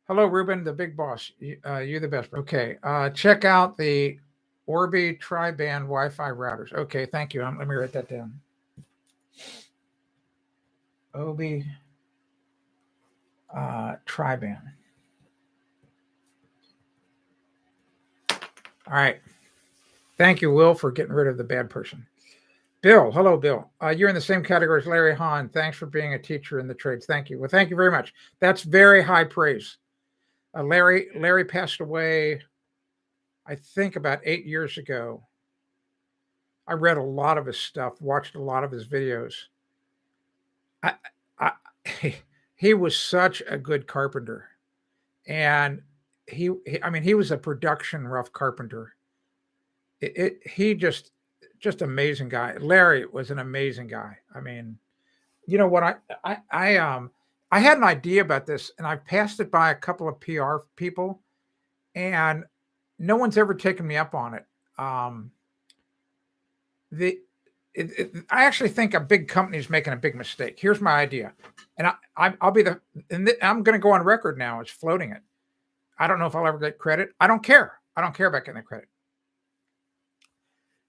Hello, Ruben, the big boss. You're the best. Okay. Check out the Orbi tri-band Wi-Fi routers. Okay. Thank you. Let me write that down. Orbi tri-band. All right. Thank you, Will, for getting rid of the bad person. Bill. Hello, Bill. You're in the same category as Larry Hahn. Thanks for being a teacher in the trades. Thank you. Well, thank you very much. That's very high praise. Larry passed away, I think, about 8 years ago. I read a lot of his stuff, watched a lot of his videos. He was such a good carpenter, and he was a production rough carpenter. He just amazing guy. Larry was an amazing guy. I mean, you know what? I had an idea about this, and I've passed it by a couple of PR people, and no one's ever taken me up on it. I actually think a big company is making a big mistake. Here's my idea, and I'm going to go on record now as floating it. I don't know if I'll ever get credit. I don't care. I don't care about getting the credit.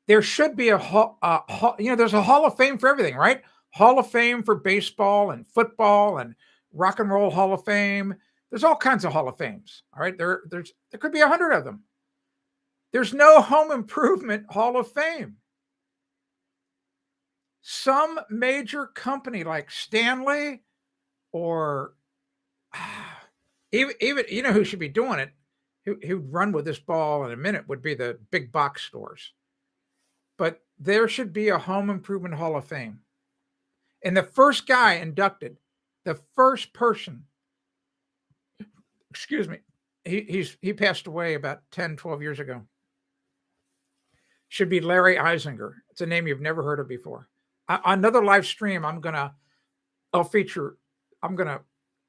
There should be there's a Hall of Fame for everything, right? Hall of Fame for baseball and football and Rock and Roll Hall of Fame. There's all kinds of Hall of Fames. All right. There could be 100 of them. There's no home improvement Hall of Fame. Some major company like Stanley or even you know who should be doing it, who'd run with this ball in a minute would be the big box stores. But there should be a home improvement Hall of Fame. And the first guy inducted, the first person, excuse me, he passed away about 10, 12 years ago, should be Larry Eisinger. It's a name you've never heard of before. Another live stream, I'm going to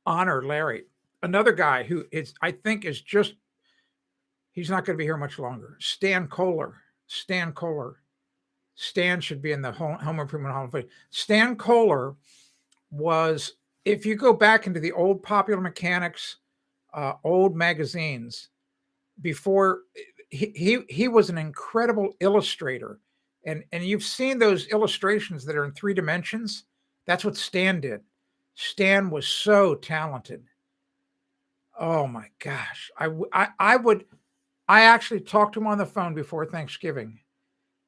honor Larry. Another guy who I think is just, he's not going to be here much longer. Stan Kohler. Stan should be in the Home Improvement Hall of Fame. Stan Kohler was, if you go back into the old Popular Mechanics, old magazines, before he was an incredible illustrator. And you've seen those illustrations that are in 3 dimensions. That's what Stan did. Stan was so talented. Oh my gosh. I actually talked to him on the phone before Thanksgiving,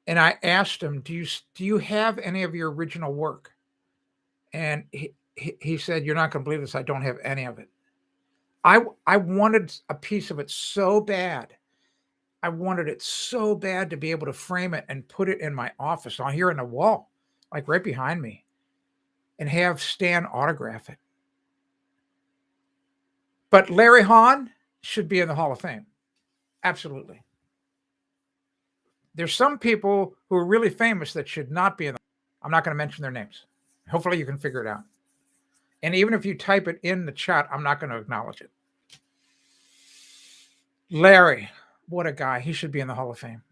and I asked him, do you have any of your original work? And he said, you're not going to believe this. I don't have any of it. I wanted a piece of it so bad. I wanted it so bad to be able to frame it and put it in my office on here in the wall, like right behind me, and have Stan autograph it. But Larry Hahn should be in the Hall of Fame. Absolutely. There's some people who are really famous that should not be in the. I'm not going to mention their names. Hopefully you can figure it out. And even if you type it in the chat, I'm not going to acknowledge it. Larry, what a guy. He should be in the Hall of Fame.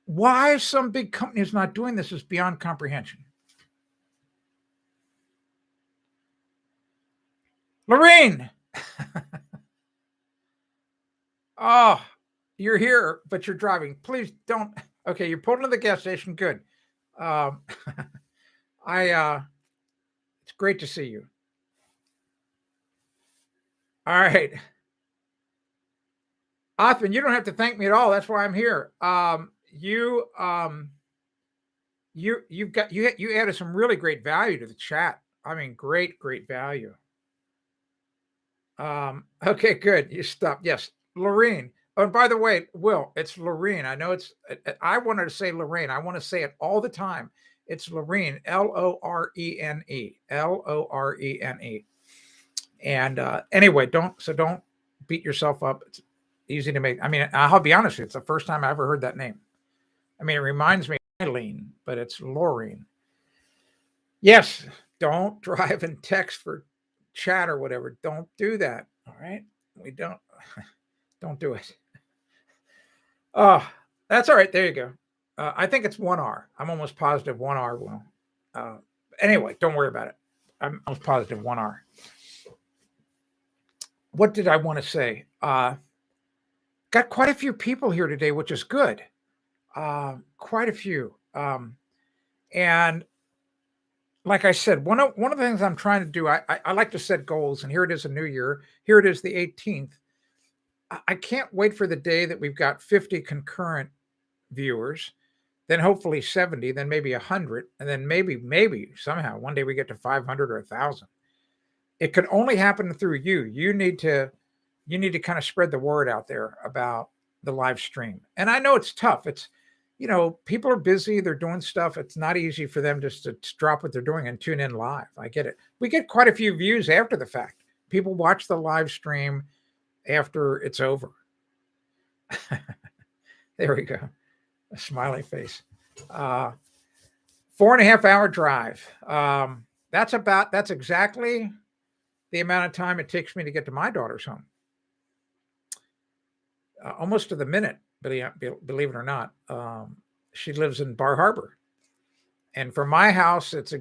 Why some big company is not doing this is beyond comprehension. Lorraine. Oh, you're here, but you're driving. Please don't. Okay, you're pulled into the gas station. Good. It's great to see you. All right. Othman, you don't have to thank me at all. That's why I'm here. You added some really great value to the chat. I mean, great value. Okay, good. You stopped. Yes, Lorraine. Oh, and by the way, Will, it's Lorraine. I know I wanted to say Lorraine. I want to say it all the time. It's Lorraine, Lorene, Lorene. And anyway, don't beat yourself up. It's easy to make. I mean, I'll be honest with you, it's the first time I ever heard that name. I mean, it reminds me of Eileen, but it's Lorraine. Yes, don't drive and text for chat or whatever. Don't do that. All right. We don't do it. Oh, that's all right. There you go. I think it's 1R. I'm almost positive 1R will. Anyway, don't worry about it. I'm almost positive 1R. What did I want to say? Got quite a few people here today, which is good. Quite a few. And like I said, one of the things I'm trying to do, I like to set goals, and here it is a new year. Here it is the 18th. I can't wait for the day that we've got 50 concurrent viewers, then hopefully 70, then maybe 100, and then maybe somehow one day we get to 500 or 1,000. It can only happen through you. You need to kind of spread the word out there about the live stream. And I know it's tough. It's, people are busy. They're doing stuff. It's not easy for them just to drop what they're doing and tune in live. I get it. We get quite a few views after the fact. People watch the live stream after it's over. There we go. A smiley face. 4.5 hour drive. That's exactly the amount of time it takes me to get to my daughter's home. Almost to the minute, believe it or not. She lives in Bar Harbor. And from my house, it's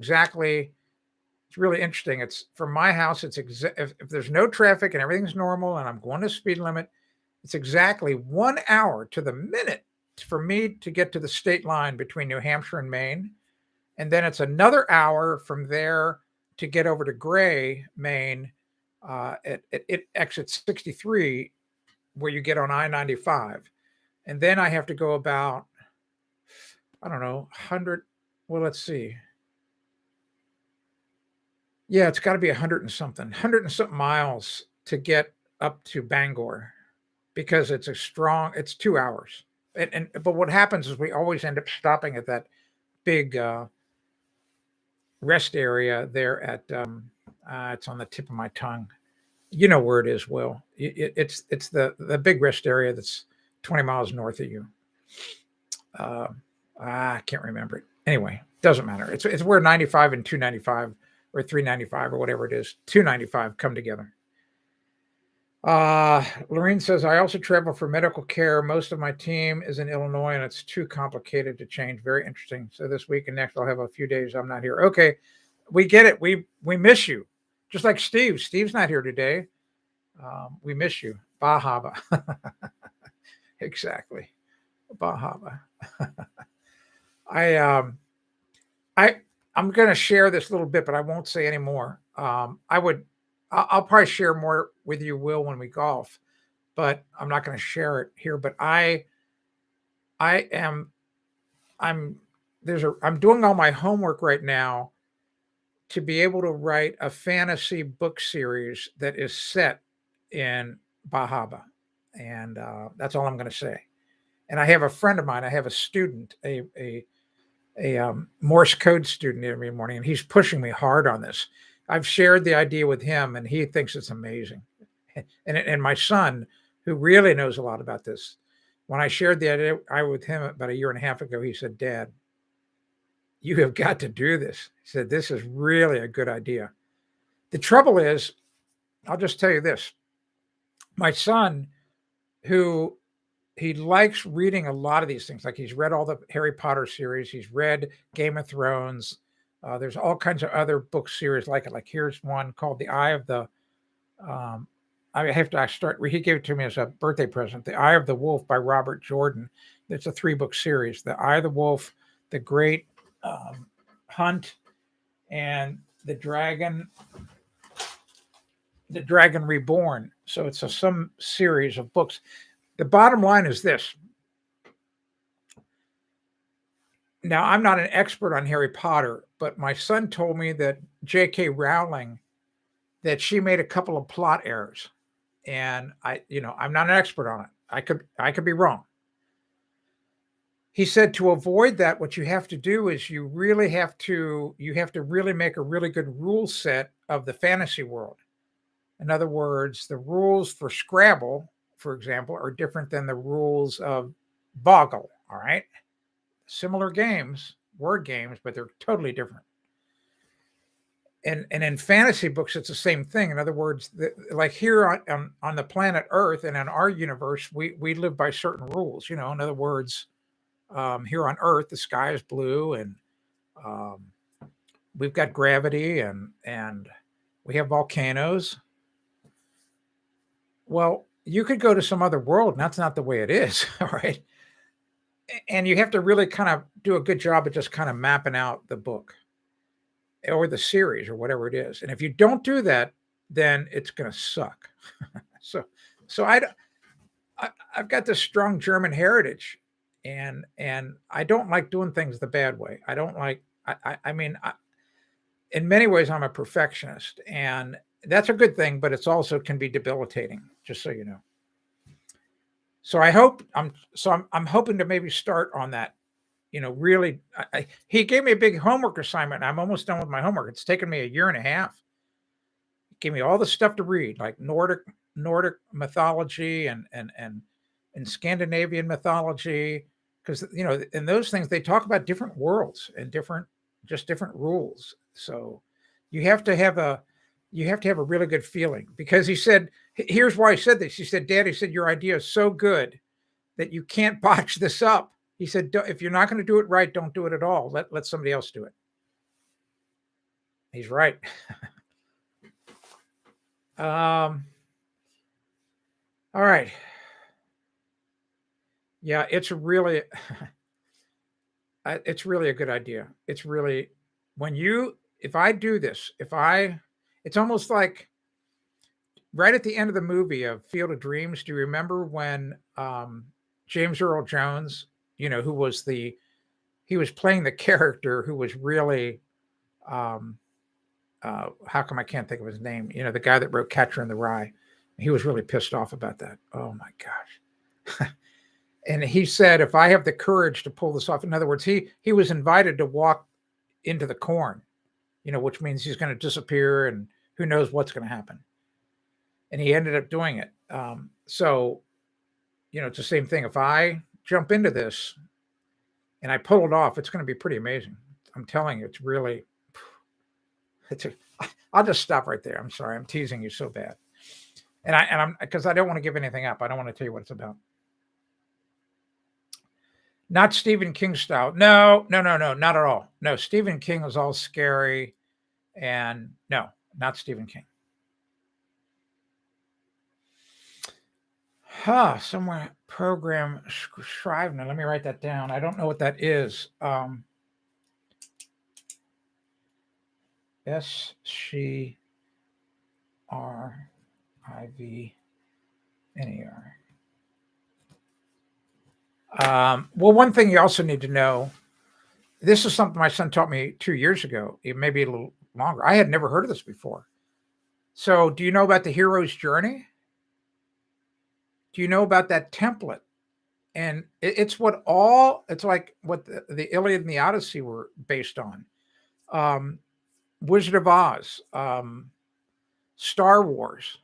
really interesting. It's from my house, if there's no traffic and everything's normal and I'm going to speed limit, it's exactly 1 hour to the minute for me to get to the state line between New Hampshire and Maine. And then it's another hour from there to get over to Gray, Maine. It exits 63 where you get on I-95. And then I have to go about, 100. Well, let's see. Yeah, it's got to be 100 and something miles to get up to Bangor, because it's 2 hours. But what happens is we always end up stopping at that big rest area there at it's on the tip of my tongue. You know where it is, Will. It's the big rest area that's 20 miles north of you. I can't remember it. Anyway, doesn't matter. It's where 95 and 295 or 395 or whatever it is, 295 come together. Lorraine says, I also travel for medical care. Most of my team is in Illinois and it's too complicated to change. Very interesting. So this week and next, I'll have a few days I'm not here. Okay. We get it. We miss you. Just like Steve. Steve's not here today. We miss you. Bahaba. exactly. Bahama. I um I I'm going to share this little bit, but I won't say any more. I'll probably share more with you, Will, when we golf, but I'm not going to share it here. But I am I'm I'm doing all my homework right now to be able to write a fantasy book series that is set in Bahama, and that's all I'm going to say. And I have a friend of mine. I have a student, a Morse code student every morning, and he's pushing me hard on this. I've shared the idea with him, and he thinks it's amazing. And my son, who really knows a lot about this, when I shared the idea with him about a year and a half ago, he said, "Dad, you have got to do this." He said, "This is really a good idea." The trouble is, I'll just tell you this: my son, who he likes reading a lot of these things. Like he's read all the Harry Potter series. He's read Game of Thrones. There's all kinds of other book series like it. Like here's one called The Eye of the. I have to start. He gave it to me as a birthday present. The Eye of the Wolf by Robert Jordan. It's a 3-book series. The Eye of the Wolf, The Great Hunt, and the Dragon Reborn. So it's some series of books. The bottom line is this. Now, I'm not an expert on Harry Potter, but my son told me that J.K. Rowling, that she made a couple of plot errors. And I'm not an expert on it. I could be wrong. He said to avoid that, what you have to do is you have to really make a really good rule set of the fantasy world. In other words, the rules for Scrabble, for example, are different than the rules of Boggle. All right. Similar games, word games, but they're totally different. And in fantasy books, it's the same thing. In other words, like here on the planet Earth and in our universe, we live by certain rules. In other words, here on Earth, the sky is blue, and we've got gravity, and we have volcanoes. Well, you could go to some other world, and that's not the way it is. All right. And you have to really kind of do a good job of just kind of mapping out the book or the series or whatever it is. And if you don't do that, then it's going to suck. so I've got this strong German heritage, and I don't like doing things the bad way. I don't like, I mean, in many ways, I'm a perfectionist, and that's a good thing, but it's also can be debilitating, just so you know. So I'm hoping to maybe start on that. Really, he gave me a big homework assignment. And I'm almost done with my homework. It's taken me a year and a half. He gave me all the stuff to read, like Nordic mythology and Scandinavian mythology, because in those things they talk about different worlds and different rules. So you have to have a really good feeling, because he said, here's why he said this. He said, "Dad," he said, "your idea is so good that you can't botch this up." He said, "If you're not going to do it right, don't do it at all. Let somebody else do it." He's right. All right. Yeah, it's really a good idea. It's really, if I do this, it's almost like right at the end of the movie of Field of Dreams. Do you remember when James Earl Jones, who was he was playing the character who was really, how come I can't think of his name? The guy that wrote Catcher in the Rye. He was really pissed off about that. Oh my gosh. And he said, if I have the courage to pull this off, in other words, he was invited to walk into the corn, which means he's going to disappear and who knows what's going to happen. And he ended up doing it. So, it's the same thing. If I jump into this and I pull it off, it's going to be pretty amazing. I'm telling you, it's really, I'll just stop right there. I'm sorry. I'm teasing you so bad. And I'm because I don't want to give anything up. I don't want to tell you what it's about. Not Stephen King style. No, not at all. No, Stephen King was all scary, and no, not Stephen King. Somewhere program Scrivener. Let me write that down. I don't know what that is. SCRIVNER. Well, one thing you also need to know, this is something my son taught me 2 years ago, maybe a little longer. I had never heard of this before. So do you know about the hero's journey? Do you know about that template? And it's like what the Iliad and the Odyssey were based on. Wizard of Oz, Star Wars,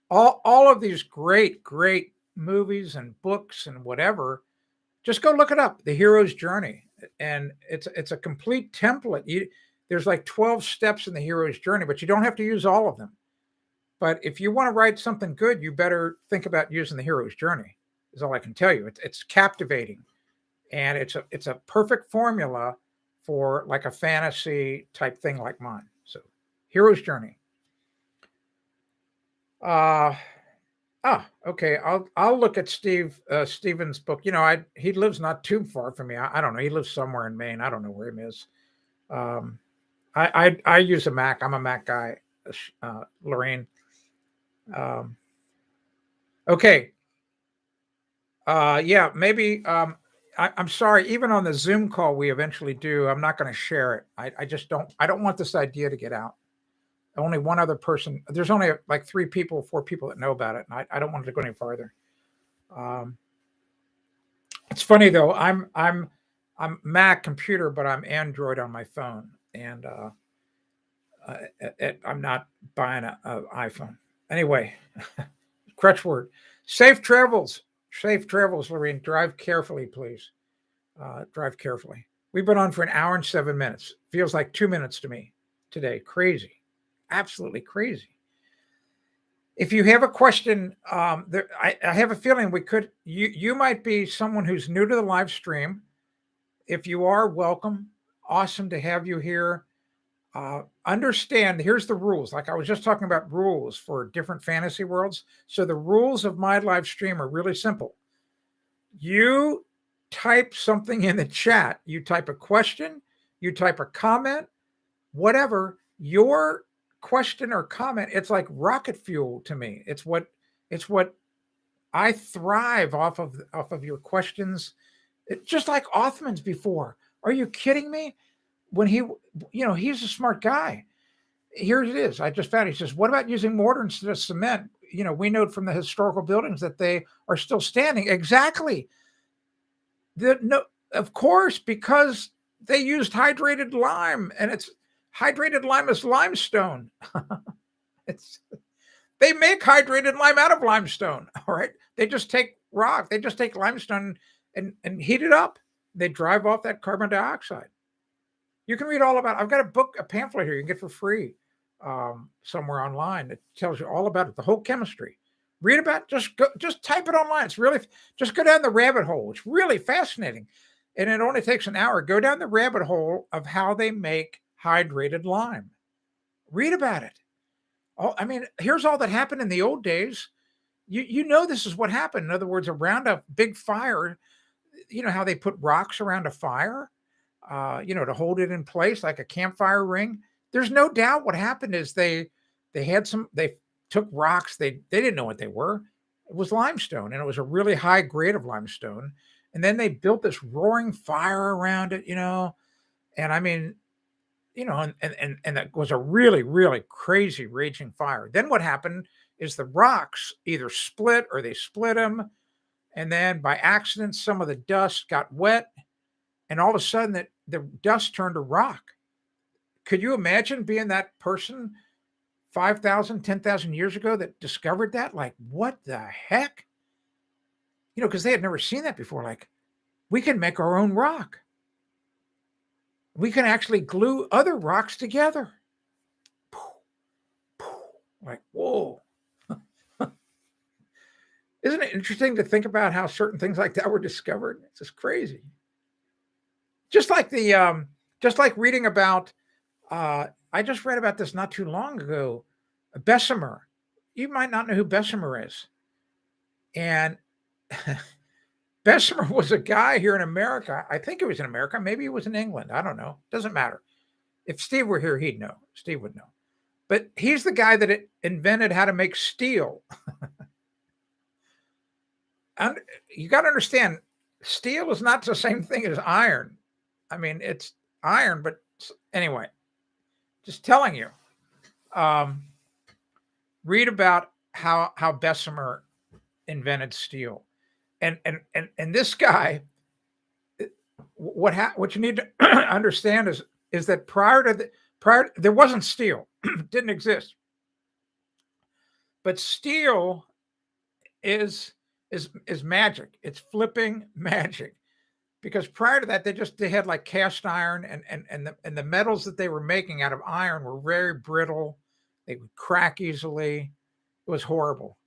all of these great movies and books and whatever. Just go look it up, The Hero's Journey, and it's a complete template. There's like 12 steps in the hero's journey, but you don't have to use all of them. But if you want to write something good, you better think about using the hero's journey. Is all I can tell you. It's captivating, and it's a perfect formula for like a fantasy type thing like mine. So, hero's journey. Okay. I'll look at Steven's book. He lives not too far from me. I don't know. He lives somewhere in Maine. I don't know where he is. I use a Mac. I'm a Mac guy. Lorraine. Okay. Yeah, maybe. I'm sorry. Even on the Zoom call we eventually do, I'm not going to share it. I just don't. I don't want this idea to get out. Only one other person. There's only like 4 people that know about it, and I don't want it to go any farther. It's funny though. I'm Mac computer, but I'm Android on my phone, and I'm not buying an iPhone anyway. Crutch word. Safe travels. Safe travels, Lorraine. Drive carefully, please. Drive carefully. We've been on for an hour and 7 minutes. Feels like 2 minutes to me today. Crazy. Absolutely crazy. If you have a question, I have a feeling you might be someone who's new to the live stream. If you are, welcome. Awesome to have you here. Understand, here's the rules. Like I was just talking about rules for different fantasy worlds. So the rules of my live stream are really simple. You type something in the chat. You type a question, you type a comment, whatever. Your question or comment, it's like rocket fuel to me. It's what I thrive off of your questions. It's just like Othman's before. Are you kidding me? When he's a smart guy. Here it is. I just found. He says, "What about using mortar instead of cement? We know from the historical buildings that they are still standing." Exactly. No, of course, because they used hydrated lime, and it's hydrated lime is limestone. They make hydrated lime out of limestone. All right. They just take rock. They just take limestone and heat it up. They drive off that carbon dioxide. You can read all about it. I've got a pamphlet here you can get for free somewhere online that tells you all about it, the whole chemistry. Read about it, just type it online. It's really, just go down the rabbit hole. It's really fascinating. And it only takes an hour. Go down the rabbit hole of how they make hydrated lime. Read about it. Here's all that happened in the old days. This is what happened. In other words, around a big fire, how they put rocks around a fire? To hold it in place like a campfire ring. There's no doubt what happened is they took rocks. They didn't know what they were. It was limestone, and it was a really high grade of limestone. And then they built this roaring fire around it, and and that was a really, really crazy raging fire. Then what happened is the rocks either split or they split them. And then by accident, some of the dust got wet, and all of a sudden the dust turned to rock. Could you imagine being that person 5,000, 10,000 years ago that discovered that? Like, what the heck? Because they had never seen that before. Like, we can make our own rock. We can actually glue other rocks together. Like, whoa. Isn't it interesting to think about how certain things like that were discovered? It's just crazy. Just like reading about, I just read about this not too long ago, Bessemer. You might not know who Bessemer is. And Bessemer was a guy here in America. I think it was in America. Maybe it was in England. I don't know. Doesn't matter. If Steve were here, he'd know. Steve would know. But he's the guy that invented how to make steel. And you got to understand, steel is not the same thing as iron. I mean, it's iron, but anyway, just telling you. Read about how Bessemer invented steel, and this guy. What you need to understand is that prior there wasn't steel, didn't exist, but steel is magic. It's flipping magic, because prior to that they had like cast iron, and the metals that they were making out of iron were very brittle. They would crack easily. It was horrible.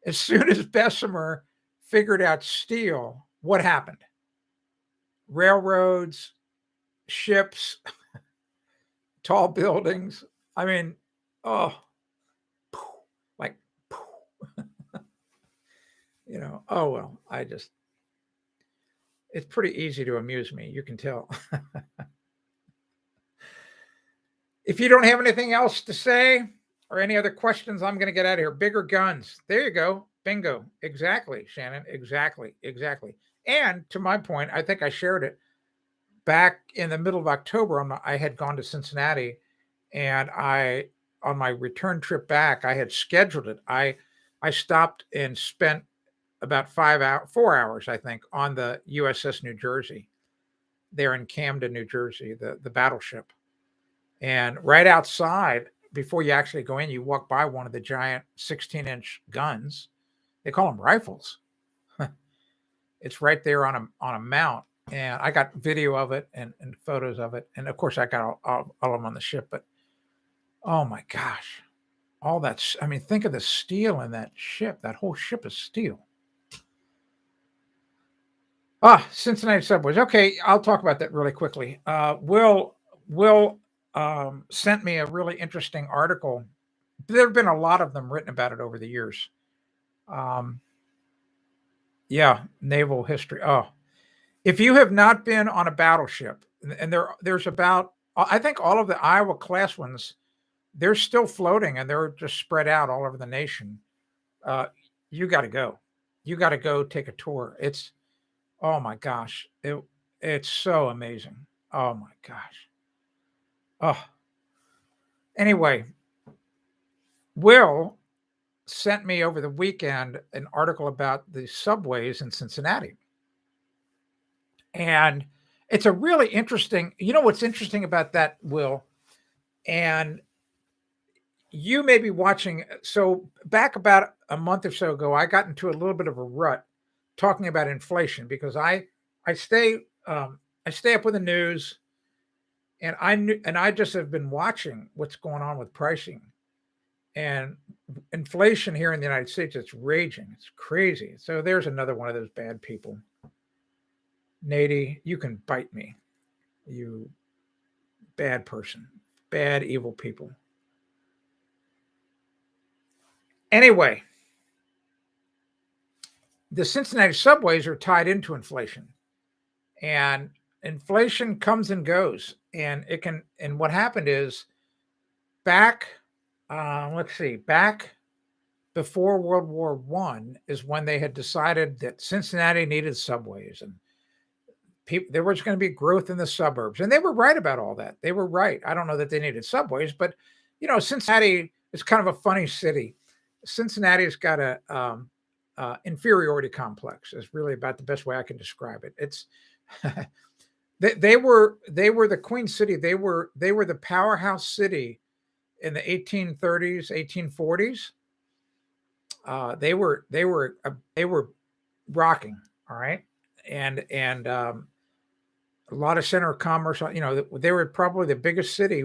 As soon as Bessemer figured out steel, what happened? Railroads, ships, tall buildings. I mean, like, oh, well, it's pretty easy to amuse me. You can tell. If you don't have anything else to say or any other questions, I'm going to get out of here. Bigger guns. There you go. Bingo. Exactly, Shannon. Exactly. And to my point, I think I shared it back in the middle of October. I had gone to Cincinnati, and on my return trip back, I had scheduled it. I stopped and spent about 4 hours, I think, on the USS New Jersey there in Camden, New Jersey, the battleship. And right outside, before you actually go in, you walk by one of the giant 16-inch guns. They call them rifles. It's right there on a mount, and I got video of it and photos of it, and of course I got all of them on the ship. But oh my gosh, all that! I mean, think of the steel in that ship. That whole ship is steel. Cincinnati subways. Okay, I'll talk about that really quickly. Will sent me a really interesting article. There have been a lot of them written about it over the years. Yeah, naval history. Oh, if you have not been on a battleship, and there's about, I think all of the Iowa class ones, they're still floating and they're just spread out all over the nation. You got to go. You got to go take a tour. Oh my gosh, it's so amazing. Oh my gosh. Oh, anyway, Will sent me over the weekend an article about the subways in Cincinnati. And it's a really interesting, what's interesting about that, Will, and you may be watching. So back about a month or so ago, I got into a little bit of a rut talking about inflation, because I stay up with the news, and I just have been watching what's going on with pricing and inflation here in the United States. It's raging. It's crazy. So there's another one of those bad people. Nady, you can bite me, you bad person, bad, evil people. Anyway, the Cincinnati subways are tied into inflation, and inflation comes and goes, and what happened is back before World War I is when they had decided that Cincinnati needed subways, and there was going to be growth in the suburbs, and they were right about all that. They were right. I don't know that they needed subways, but Cincinnati is kind of a funny city. Cincinnati's got a inferiority complex. Is really about the best way I can describe it. It's they were the Queen City. They were the powerhouse city in the 1830s, 1840s. They were rocking. All right, and a lot of center of commerce. They were probably the biggest city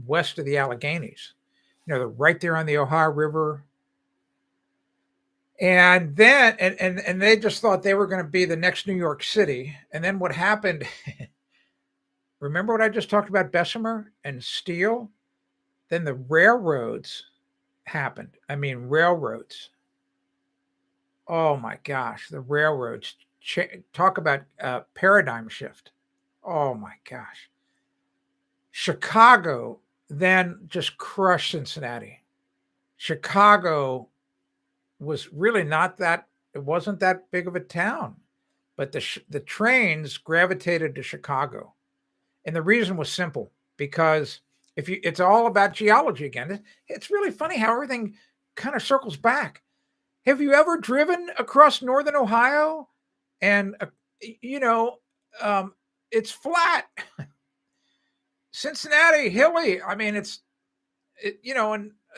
west of the Alleghenies. They're right there on the Ohio River. And then, and they just thought they were going to be the next New York City. And then what happened? Remember what I just talked about, Bessemer and steel? Then the railroads happened. I mean, railroads. Oh my gosh, the railroads. Talk about a paradigm shift. Oh my gosh. Chicago then just crushed Cincinnati. Chicago was really not that, it wasn't that big of a town, but the trains gravitated to Chicago. And the reason was simple, because it's all about geology again. It's really funny how everything kind of circles back. Have you ever driven across northern Ohio and you know, um, it's flat. Cincinnati, hilly. I mean, in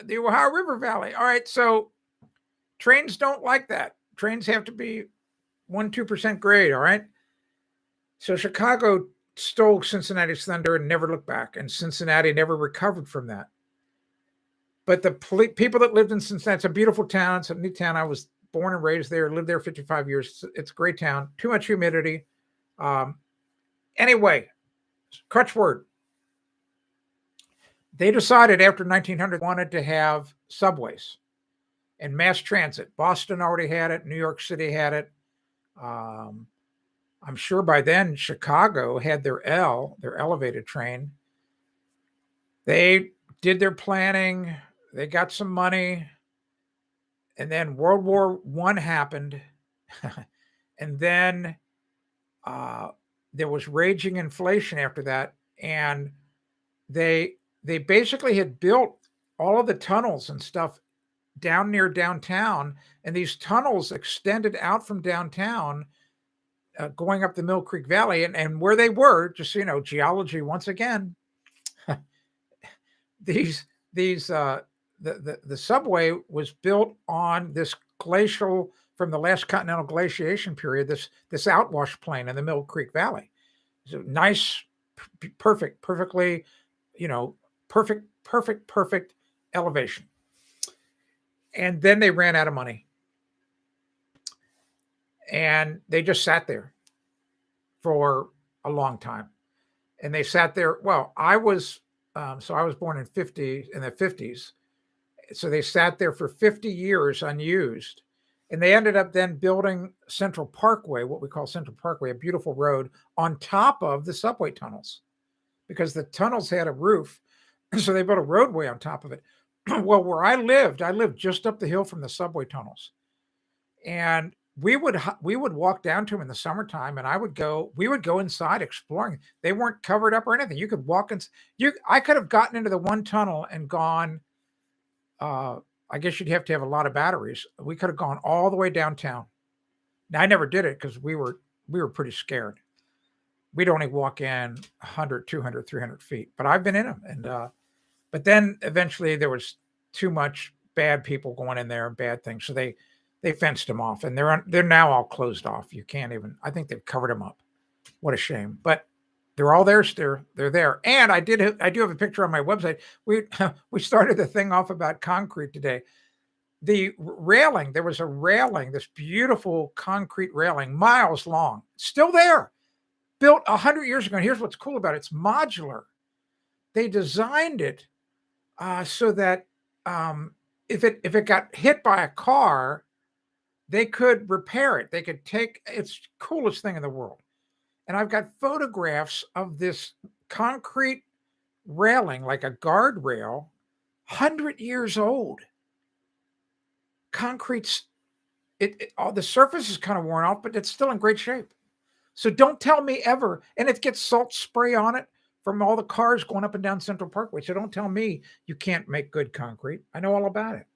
the Ohio River Valley. All right, so trains don't like that. Trains have to be 1-2% grade. All right. So Chicago stole Cincinnati's thunder and never looked back, and Cincinnati never recovered from that. But the people that lived in Cincinnati, it's a beautiful town. It's a neat town. I was born and raised there, lived there 55 years. It's a great town. Too much humidity. Anyway, crutch word. They decided after 1900 wanted to have subways and mass transit. Boston already had it. New York City had it. I'm sure by then Chicago had their elevated train. They did their planning. They got some money. And then World War I happened. And then there was raging inflation after that. And they basically had built all of the tunnels and stuff down near downtown. And these tunnels extended out from downtown, going up the Mill Creek Valley. And where they were, just so you know, geology once again, the subway was built on this glacial, from the last continental glaciation period, this outwash plain in the Mill Creek Valley. It's a nice, perfectly, perfect elevation. And then they ran out of money. And they just sat there for a long time. And they sat there. Well, I was born in the 50s. So they sat there for 50 years unused. And they ended up then building Central Parkway, what we call Central Parkway, a beautiful road on top of the subway tunnels, because the tunnels had a roof. So they built a roadway on top of it. Well, where I lived just up the hill from the subway tunnels. And we would walk down to them in the summertime, and we would go inside exploring. They weren't covered up or anything. You could walk in. I could have gotten into the one tunnel and gone. I guess you'd have to have a lot of batteries. We could have gone all the way downtown. Now, I never did it because we were pretty scared. We'd only walk in 100, 200, 300 feet, but I've been in them. And but then eventually there was too much bad people going in there and bad things, so they fenced them off, and they're now all closed off. You can't even. I think they've covered them up. What a shame! But they're all there. They're there. And I do have a picture on my website. We started the thing off about concrete today. The railing, there was a railing, this beautiful concrete railing, miles long, still there, built 100 years ago. And here's what's cool about it: it's modular. They designed it so that if it got hit by a car, they could repair it. They could it's the coolest thing in the world. And I've got photographs of this concrete railing, like a guardrail, 100 years old. Concrete's, all the surface is kind of worn off, but it's still in great shape. So don't tell me ever, and it gets salt spray on it from all the cars going up and down Central Parkway. So don't tell me you can't make good concrete. I know all about it.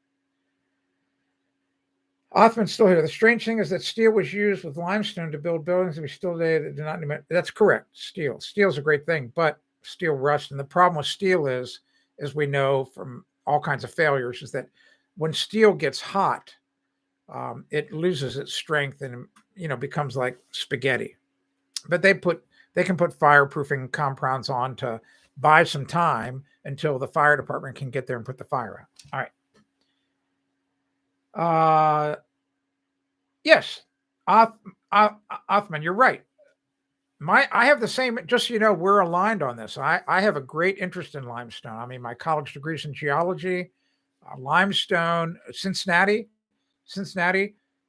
Othman's still here. The strange thing is that steel was used with limestone to build buildings, and we still today do not. That's correct. Steel is a great thing, but steel rust. And the problem with steel is, as we know from all kinds of failures, is that when steel gets hot, it loses its strength and becomes like spaghetti. But they can put fireproofing compounds on to buy some time until the fire department can get there and put the fire out. All right. Yes, Othman, you're right. I have the same, just so you know, we're aligned on this. I have a great interest in limestone. I mean, my college degree's in geology, limestone, Cincinnati.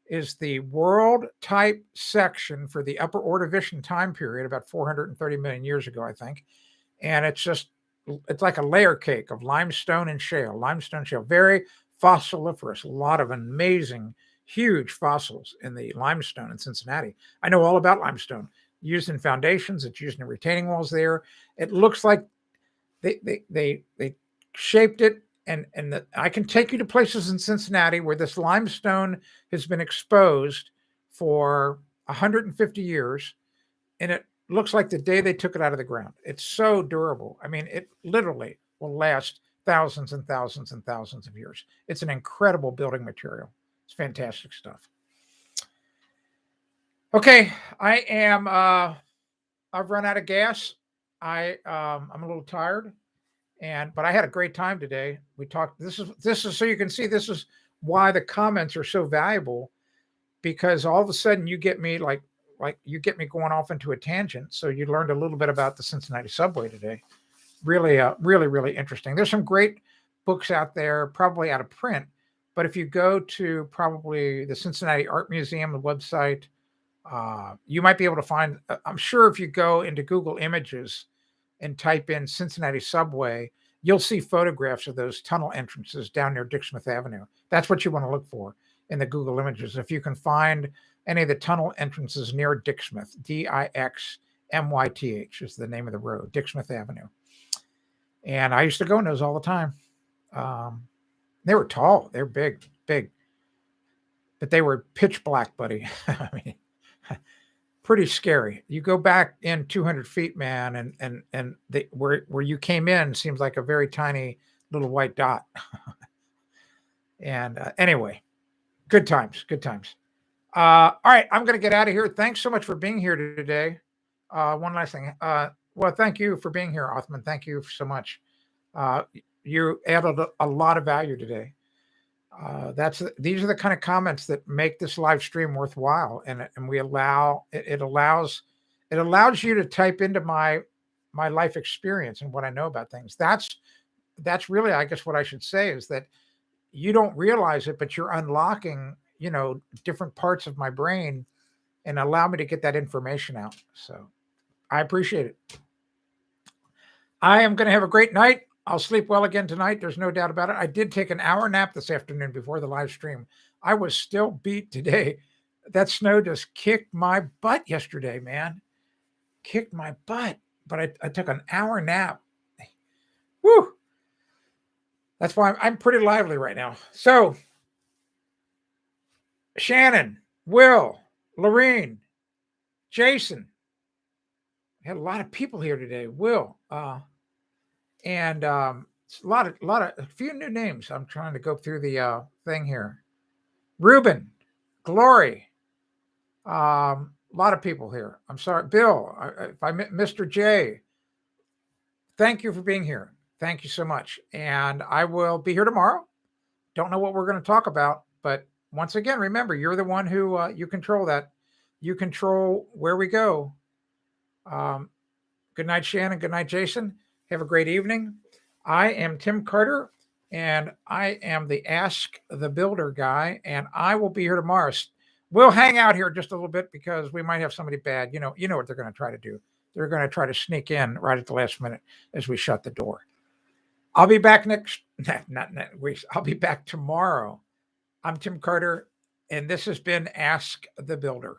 is the world type section for the Upper Ordovician time period, about 430 million years ago, I think. And it's like a layer cake of limestone and shale, very fossiliferous, a lot of amazing, huge fossils in the limestone in Cincinnati. I know all about limestone, used in foundations, it's used in retaining walls there. It looks like they shaped it, and I can take you to places in Cincinnati where this limestone has been exposed for 150 years, and it looks like the day they took it out of the ground. It's so durable. I mean, it literally will last thousands and thousands and thousands of years. It's an incredible building material. It's fantastic stuff. Okay, I've run out of gas. I'm a little tired, but I had a great time today. We talked. This is so you can see. This is why the comments are so valuable, because all of a sudden you get me like you get me going off into a tangent. So you learned a little bit about the Cincinnati subway today. Really, really interesting. There's some great books out there, probably out of print, but if you go to probably the Cincinnati Art Museum, the website, you might be able to find, I'm sure if you go into Google Images and type in Cincinnati subway, you'll see photographs of those tunnel entrances down near Dick Smith Avenue. That's what you want to look for in the Google Images. If you can find any of the tunnel entrances near Dick Smith, Dixmyth is the name of the road, Dick Smith Avenue. And I used to go in those all the time. They were tall, they were big, but they were pitch black, buddy. I mean, pretty scary. You go back in 200 feet, man, and where you came in seems like a very tiny little white dot. And anyway, good times. All right, I'm going to get out of here. Thanks so much for being here today. One last thing. Well, thank you for being here, Othman. Thank you so much. You added a lot of value today. These are the kind of comments that make this live stream worthwhile, and it allows you to type into my life experience and what I know about things. That's really, I guess, what I should say is that you don't realize it, but you're unlocking, different parts of my brain and allow me to get that information out. So I appreciate it. I am going to have a great night. I'll sleep well again tonight. There's no doubt about it. I did take an hour nap this afternoon before the live stream. I was still beat today. That snow just kicked my butt yesterday, man. Kicked my butt. But I took an hour nap. Woo! That's why I'm pretty lively right now. So, Shannon, Will, Lorene, Jason. We had a lot of people here today. Will, and a few new names. I'm trying to go through the thing here. Ruben, Glory, a lot of people here. I'm sorry, Bill. If I Mr. J, thank you for being here. Thank you so much. And I will be here tomorrow. Don't know what we're going to talk about, but once again, remember, you're the one who you control that. You control where we go. Good night, Shannon. Good night, Jason. Have a great evening. I am Tim Carter, and I am the Ask the Builder guy, and I will be here tomorrow. We'll hang out here just a little bit because we might have somebody bad. You know what they're going to try to do. They're going to try to sneak in right at the last minute as we shut the door. I'll be back not next week. I'll be back tomorrow. I'm Tim Carter, and this has been Ask the Builder.